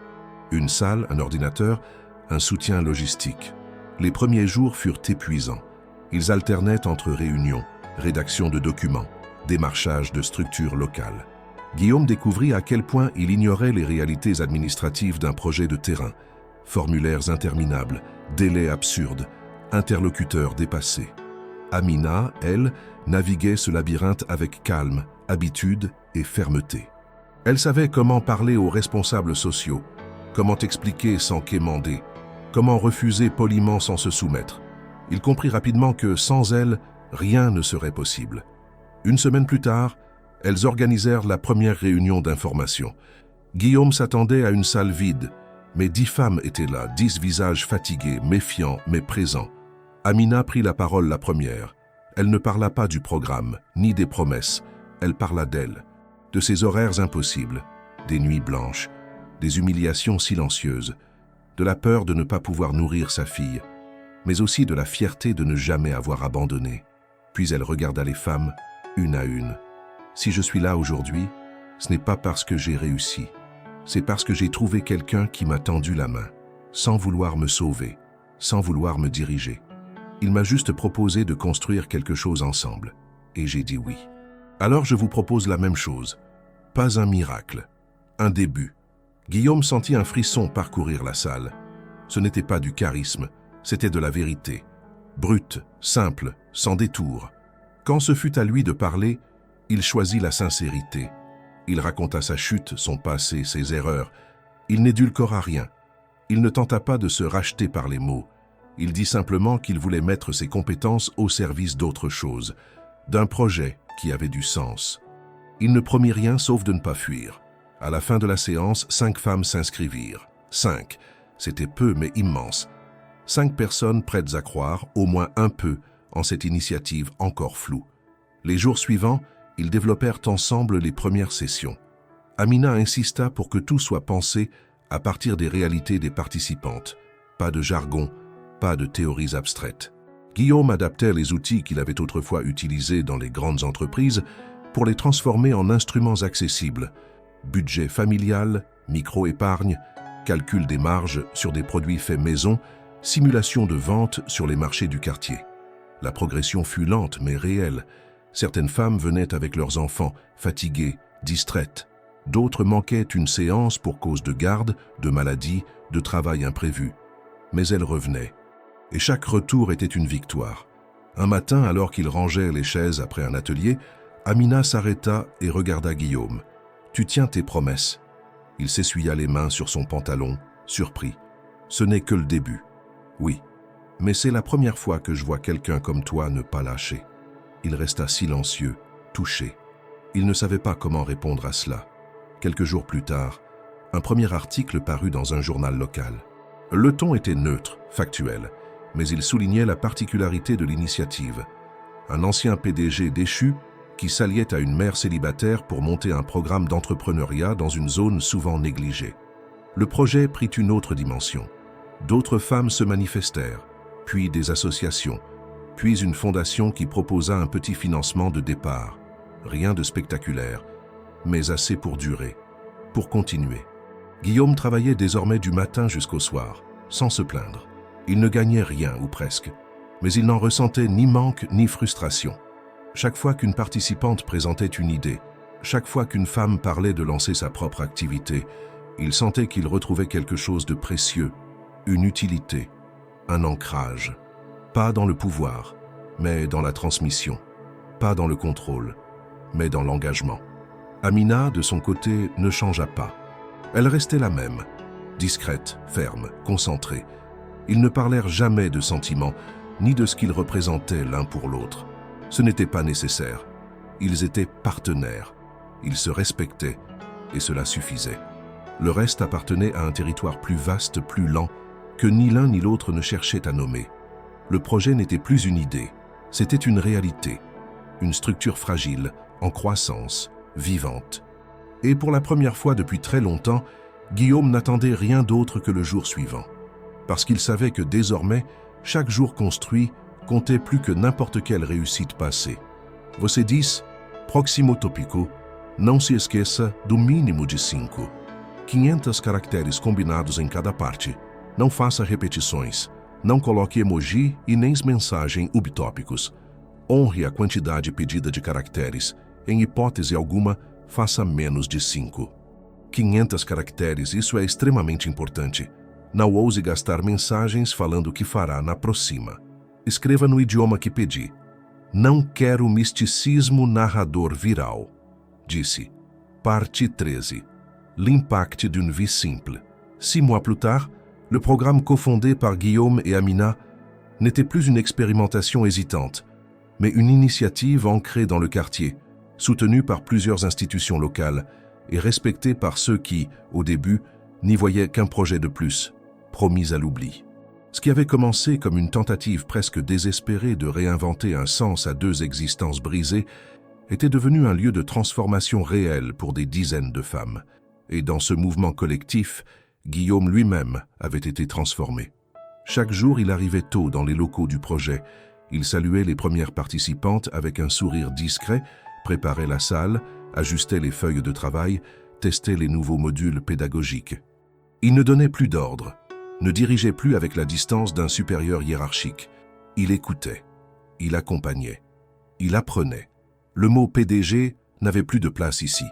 Une salle, un ordinateur, un soutien logistique. Les premiers jours furent épuisants. Ils alternaient entre réunions, rédaction de documents, démarchage de structures locales. Guillaume découvrit à quel point il ignorait les réalités administratives d'un projet de terrain. Formulaires interminables, délais absurdes, interlocuteurs dépassés. Amina, elle, naviguait ce labyrinthe avec calme, habitude et fermeté. Elle savait comment parler aux responsables sociaux, comment expliquer sans quémander, comment refuser poliment sans se soumettre. Il comprit rapidement que, sans elle, rien ne serait possible. Une semaine plus tard, elles organisèrent la première réunion d'information. Guillaume s'attendait à une salle vide, mais 10 femmes étaient là, 10 visages fatigués, méfiants, mais présents. Amina prit la parole la première. Elle ne parla pas du programme, ni des promesses. Elle parla d'elle, de ses horaires impossibles, des nuits blanches, des humiliations silencieuses, de la peur de ne pas pouvoir nourrir sa fille, mais aussi de la fierté de ne jamais avoir abandonné. Puis elle regarda les femmes, une à une. Si je suis là aujourd'hui, ce n'est pas parce que j'ai réussi. C'est parce que j'ai trouvé quelqu'un qui m'a tendu la main, sans vouloir me sauver, sans vouloir me diriger. Il m'a juste proposé de construire quelque chose ensemble, et j'ai dit oui. Alors je vous propose la même chose. Pas un miracle, un début. Guillaume sentit un frisson parcourir la salle. Ce n'était pas du charisme, c'était de la vérité. Brute, simple, sans détour. Quand ce fut à lui de parler, il choisit la sincérité. Il raconta sa chute, son passé, ses erreurs. Il n'édulcora rien. Il ne tenta pas de se racheter par les mots. Il dit simplement qu'il voulait mettre ses compétences au service d'autre chose, d'un projet qui avait du sens. Il ne promit rien sauf de ne pas fuir. À la fin de la séance, 5 femmes s'inscrivirent. 5, c'était peu mais immense. 5 personnes prêtes à croire, au moins un peu, en cette initiative encore floue. Les jours suivants, ils développèrent ensemble les premières sessions. Amina insista pour que tout soit pensé à partir des réalités des participantes. Pas de jargon, pas de théories abstraites. Guillaume adaptait les outils qu'il avait autrefois utilisés dans les grandes entreprises pour les transformer en instruments accessibles. Budget familial, micro-épargne, calcul des marges sur des produits faits maison, simulation de vente sur les marchés du quartier. La progression fut lente mais réelle. Certaines femmes venaient avec leurs enfants, fatiguées, distraites. D'autres manquaient une séance pour cause de garde, de maladie, de travail imprévu. Mais elles revenaient. Et chaque retour était une victoire. Un matin, alors qu'il rangeait les chaises après un atelier, Amina s'arrêta et regarda Guillaume. « Tu tiens tes promesses. » Il s'essuya les mains sur son pantalon, surpris. « Ce n'est que le début. »« Oui, mais c'est la première fois que je vois quelqu'un comme toi ne pas lâcher. » Il resta silencieux, touché. Il ne savait pas comment répondre à cela. Quelques jours plus tard, un premier article parut dans un journal local. Le ton était neutre, factuel, mais il soulignait la particularité de l'initiative. Un ancien PDG déchu qui s'alliait à une mère célibataire pour monter un programme d'entrepreneuriat dans une zone souvent négligée. Le projet prit une autre dimension. D'autres femmes se manifestèrent, puis des associations, puis une fondation qui proposa un petit financement de départ. Rien de spectaculaire, mais assez pour durer, pour continuer. Guillaume travaillait désormais du matin jusqu'au soir, sans se plaindre. Il ne gagnait rien, ou presque, mais il n'en ressentait ni manque ni frustration. Chaque fois qu'une participante présentait une idée, chaque fois qu'une femme parlait de lancer sa propre activité, il sentait qu'il retrouvait quelque chose de précieux, une utilité, un ancrage. Pas dans le pouvoir, mais dans la transmission. Pas dans le contrôle, mais dans l'engagement. Amina, de son côté, ne changea pas. Elle restait la même, discrète, ferme, concentrée. Ils ne parlèrent jamais de sentiments, ni de ce qu'ils représentaient l'un pour l'autre. Ce n'était pas nécessaire. Ils étaient partenaires. Ils se respectaient, et cela suffisait. Le reste appartenait à un territoire plus vaste, plus lent, que ni l'un ni l'autre ne cherchait à nommer. Le projet n'était plus une idée, c'était une réalité, une structure fragile, en croissance, vivante. Et pour la première fois depuis très longtemps, Guillaume n'attendait rien d'autre que le jour suivant. Parce qu'il savait que désormais, chaque jour construit comptait plus que n'importe quelle réussite passée. Você diz, próximo tópico, não se esqueça do mínimo de 5. 500 caracteres combinados em cada parte. Não faça repetições. Não coloque emoji e nem mensagem subtópicos. Honre a quantidade pedida de caracteres. Em hipótese alguma, faça menos de 5. 500 caracteres, isso é extremamente importante. Não ouse gastar mensagens falando o que fará na próxima. Escreva no idioma que pedi. Não quero misticismo narrador viral. Disse. Parte 13. L'impact d'une vie simple. 6 mois plus tard, le programme cofondé par Guillaume et Amina n'était plus une expérimentation hésitante, mais une initiative ancrée dans le quartier, soutenue par plusieurs institutions locales et respectée par ceux qui, au début, n'y voyaient qu'un projet de plus, promis à l'oubli. Ce qui avait commencé comme une tentative presque désespérée de réinventer un sens à 2 existences brisées était devenu un lieu de transformation réelle pour des dizaines de femmes. Et dans ce mouvement collectif, Guillaume lui-même avait été transformé. Chaque jour, il arrivait tôt dans les locaux du projet. Il saluait les premières participantes avec un sourire discret, préparait la salle, ajustait les feuilles de travail, testait les nouveaux modules pédagogiques. Il ne donnait plus d'ordre, ne dirigeait plus avec la distance d'un supérieur hiérarchique. Il écoutait, il accompagnait, il apprenait. Le mot PDG n'avait plus de place ici.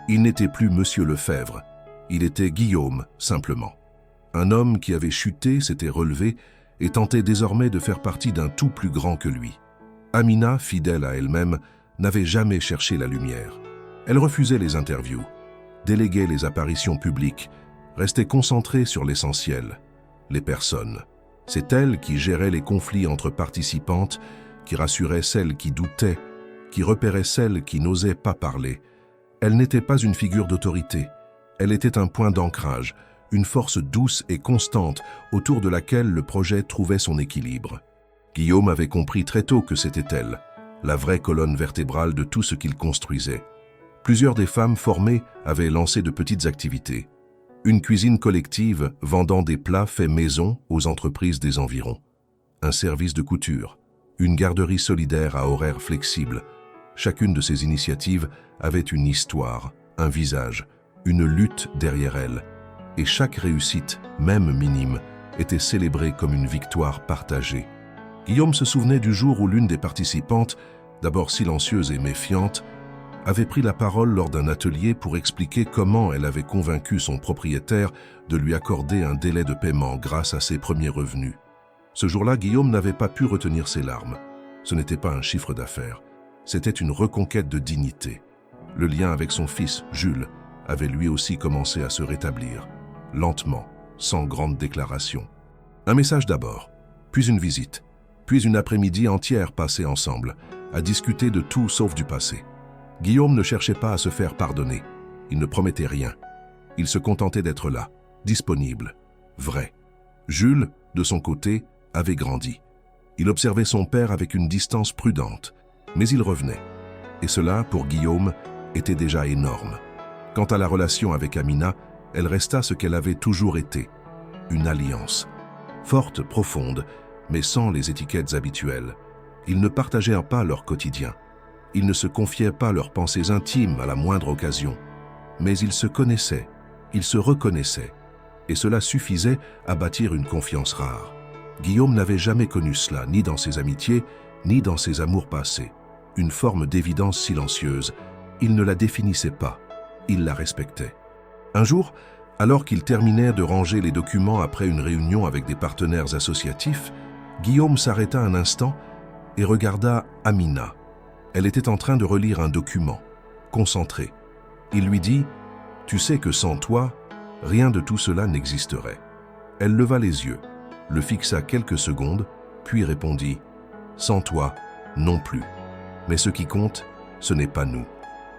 Il n'était plus Monsieur Lefebvre, il était Guillaume, simplement. Un homme qui avait chuté, s'était relevé et tentait désormais de faire partie d'un tout plus grand que lui. Amina, fidèle à elle-même, n'avait jamais cherché la lumière. Elle refusait les interviews, déléguait les apparitions publiques, restait concentrée sur l'essentiel, les personnes. C'est elle qui gérait les conflits entre participantes, qui rassurait celles qui doutaient, qui repérait celles qui n'osaient pas parler. Elle n'était pas une figure d'autorité, elle était un point d'ancrage, une force douce et constante autour de laquelle le projet trouvait son équilibre. Guillaume avait compris très tôt que c'était elle, la vraie colonne vertébrale de tout ce qu'il construisait. Plusieurs des femmes formées avaient lancé de petites activités. Une cuisine collective vendant des plats faits maison aux entreprises des environs. Un service de couture, une garderie solidaire à horaires flexibles. Chacune de ces initiatives avait une histoire, un visage, une lutte derrière elle. Et chaque réussite, même minime, était célébrée comme une victoire partagée. Guillaume se souvenait du jour où l'une des participantes, d'abord silencieuse et méfiante, avait pris la parole lors d'un atelier pour expliquer comment elle avait convaincu son propriétaire de lui accorder un délai de paiement grâce à ses premiers revenus. Ce jour-là, Guillaume n'avait pas pu retenir ses larmes. Ce n'était pas un chiffre d'affaires, c'était une reconquête de dignité. Le lien avec son fils, Jules, avait lui aussi commencé à se rétablir, lentement, sans grande déclaration. Un message d'abord, puis une visite, puis une après-midi entière passée ensemble, à discuter de tout sauf du passé. Guillaume ne cherchait pas à se faire pardonner. Il ne promettait rien. Il se contentait d'être là, disponible, vrai. Jules, de son côté, avait grandi. Il observait son père avec une distance prudente, mais il revenait. Et cela, pour Guillaume, était déjà énorme. Quant à la relation avec Amina, elle resta ce qu'elle avait toujours été, une alliance. Forte, profonde, mais sans les étiquettes habituelles. Ils ne partageaient pas leur quotidien. Ils ne se confiaient pas leurs pensées intimes à la moindre occasion. Mais ils se connaissaient, ils se reconnaissaient. Et cela suffisait à bâtir une confiance rare. Guillaume n'avait jamais connu cela, ni dans ses amitiés, ni dans ses amours passés. Une forme d'évidence silencieuse. Il ne la définissait pas, il la respectait. Un jour, alors qu'il terminait de ranger les documents après une réunion avec des partenaires associatifs, Guillaume s'arrêta un instant et regarda Amina. Elle était en train de relire un document, concentrée. Il lui dit « Tu sais que sans toi, rien de tout cela n'existerait. » Elle leva les yeux, le fixa quelques secondes, puis répondit « Sans toi, non plus. Mais ce qui compte, ce n'est pas nous.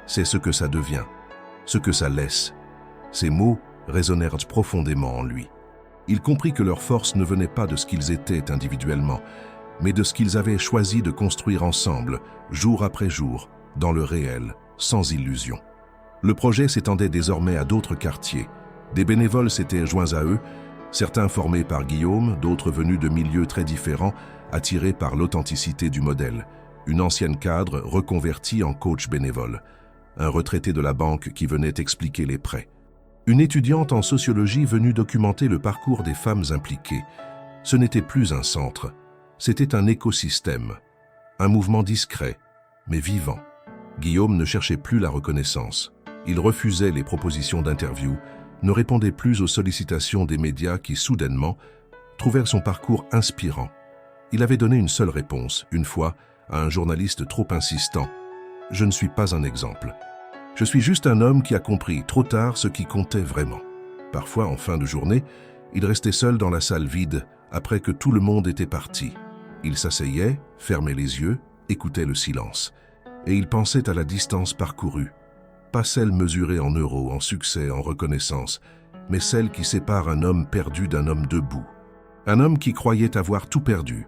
C'est ce que ça devient, ce que ça laisse. » Ces mots résonnèrent profondément en lui. Il comprit que leur force ne venait pas de ce qu'ils étaient individuellement, mais de ce qu'ils avaient choisi de construire ensemble, jour après jour, dans le réel, sans illusion. Le projet s'étendait désormais à d'autres quartiers. Des bénévoles s'étaient joints à eux, certains formés par Guillaume, d'autres venus de milieux très différents, attirés par l'authenticité du modèle. Une ancienne cadre reconvertie en coach bénévole. Un retraité de la banque qui venait expliquer les prêts. Une étudiante en sociologie venue documenter le parcours des femmes impliquées. Ce n'était plus un centre, c'était un écosystème. Un mouvement discret, mais vivant. Guillaume ne cherchait plus la reconnaissance. Il refusait les propositions d'interview, ne répondait plus aux sollicitations des médias qui, soudainement, trouvèrent son parcours inspirant. Il avait donné une seule réponse, une fois, à un journaliste trop insistant. « Je ne suis pas un exemple. Je suis juste un homme qui a compris trop tard ce qui comptait vraiment. » Parfois, en fin de journée, il restait seul dans la salle vide, après que tout le monde était parti. Il s'asseyait, fermait les yeux, écoutait le silence. Et il pensait à la distance parcourue. Pas celle mesurée en euros, en succès, en reconnaissance, mais celle qui sépare un homme perdu d'un homme debout. Un homme qui croyait avoir tout perdu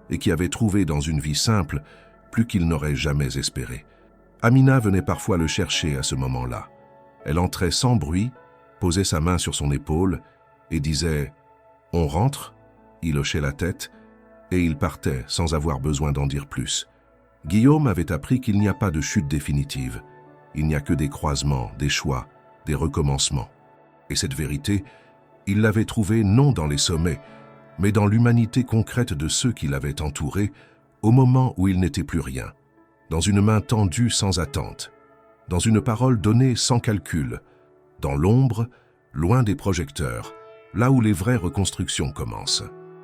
et qui avait trouvé dans une vie simple plus qu'il n'aurait jamais espéré. Amina venait parfois le chercher à ce moment-là. Elle entrait sans bruit, posait sa main sur son épaule et disait « On rentre ?» Il hochait la tête et il partait sans avoir besoin d'en dire plus. Guillaume avait appris qu'il n'y a pas de chute définitive. Il n'y a que des croisements, des choix, des recommencements. Et cette vérité, il l'avait trouvée non dans les sommets, mais dans l'humanité concrète de ceux qui l'avaient entouré au moment où il n'était plus rien. Dans une main tendue sans attente, dans une parole donnée sans calcul, dans l'ombre, loin des projecteurs, là où les vraies reconstructions commencent.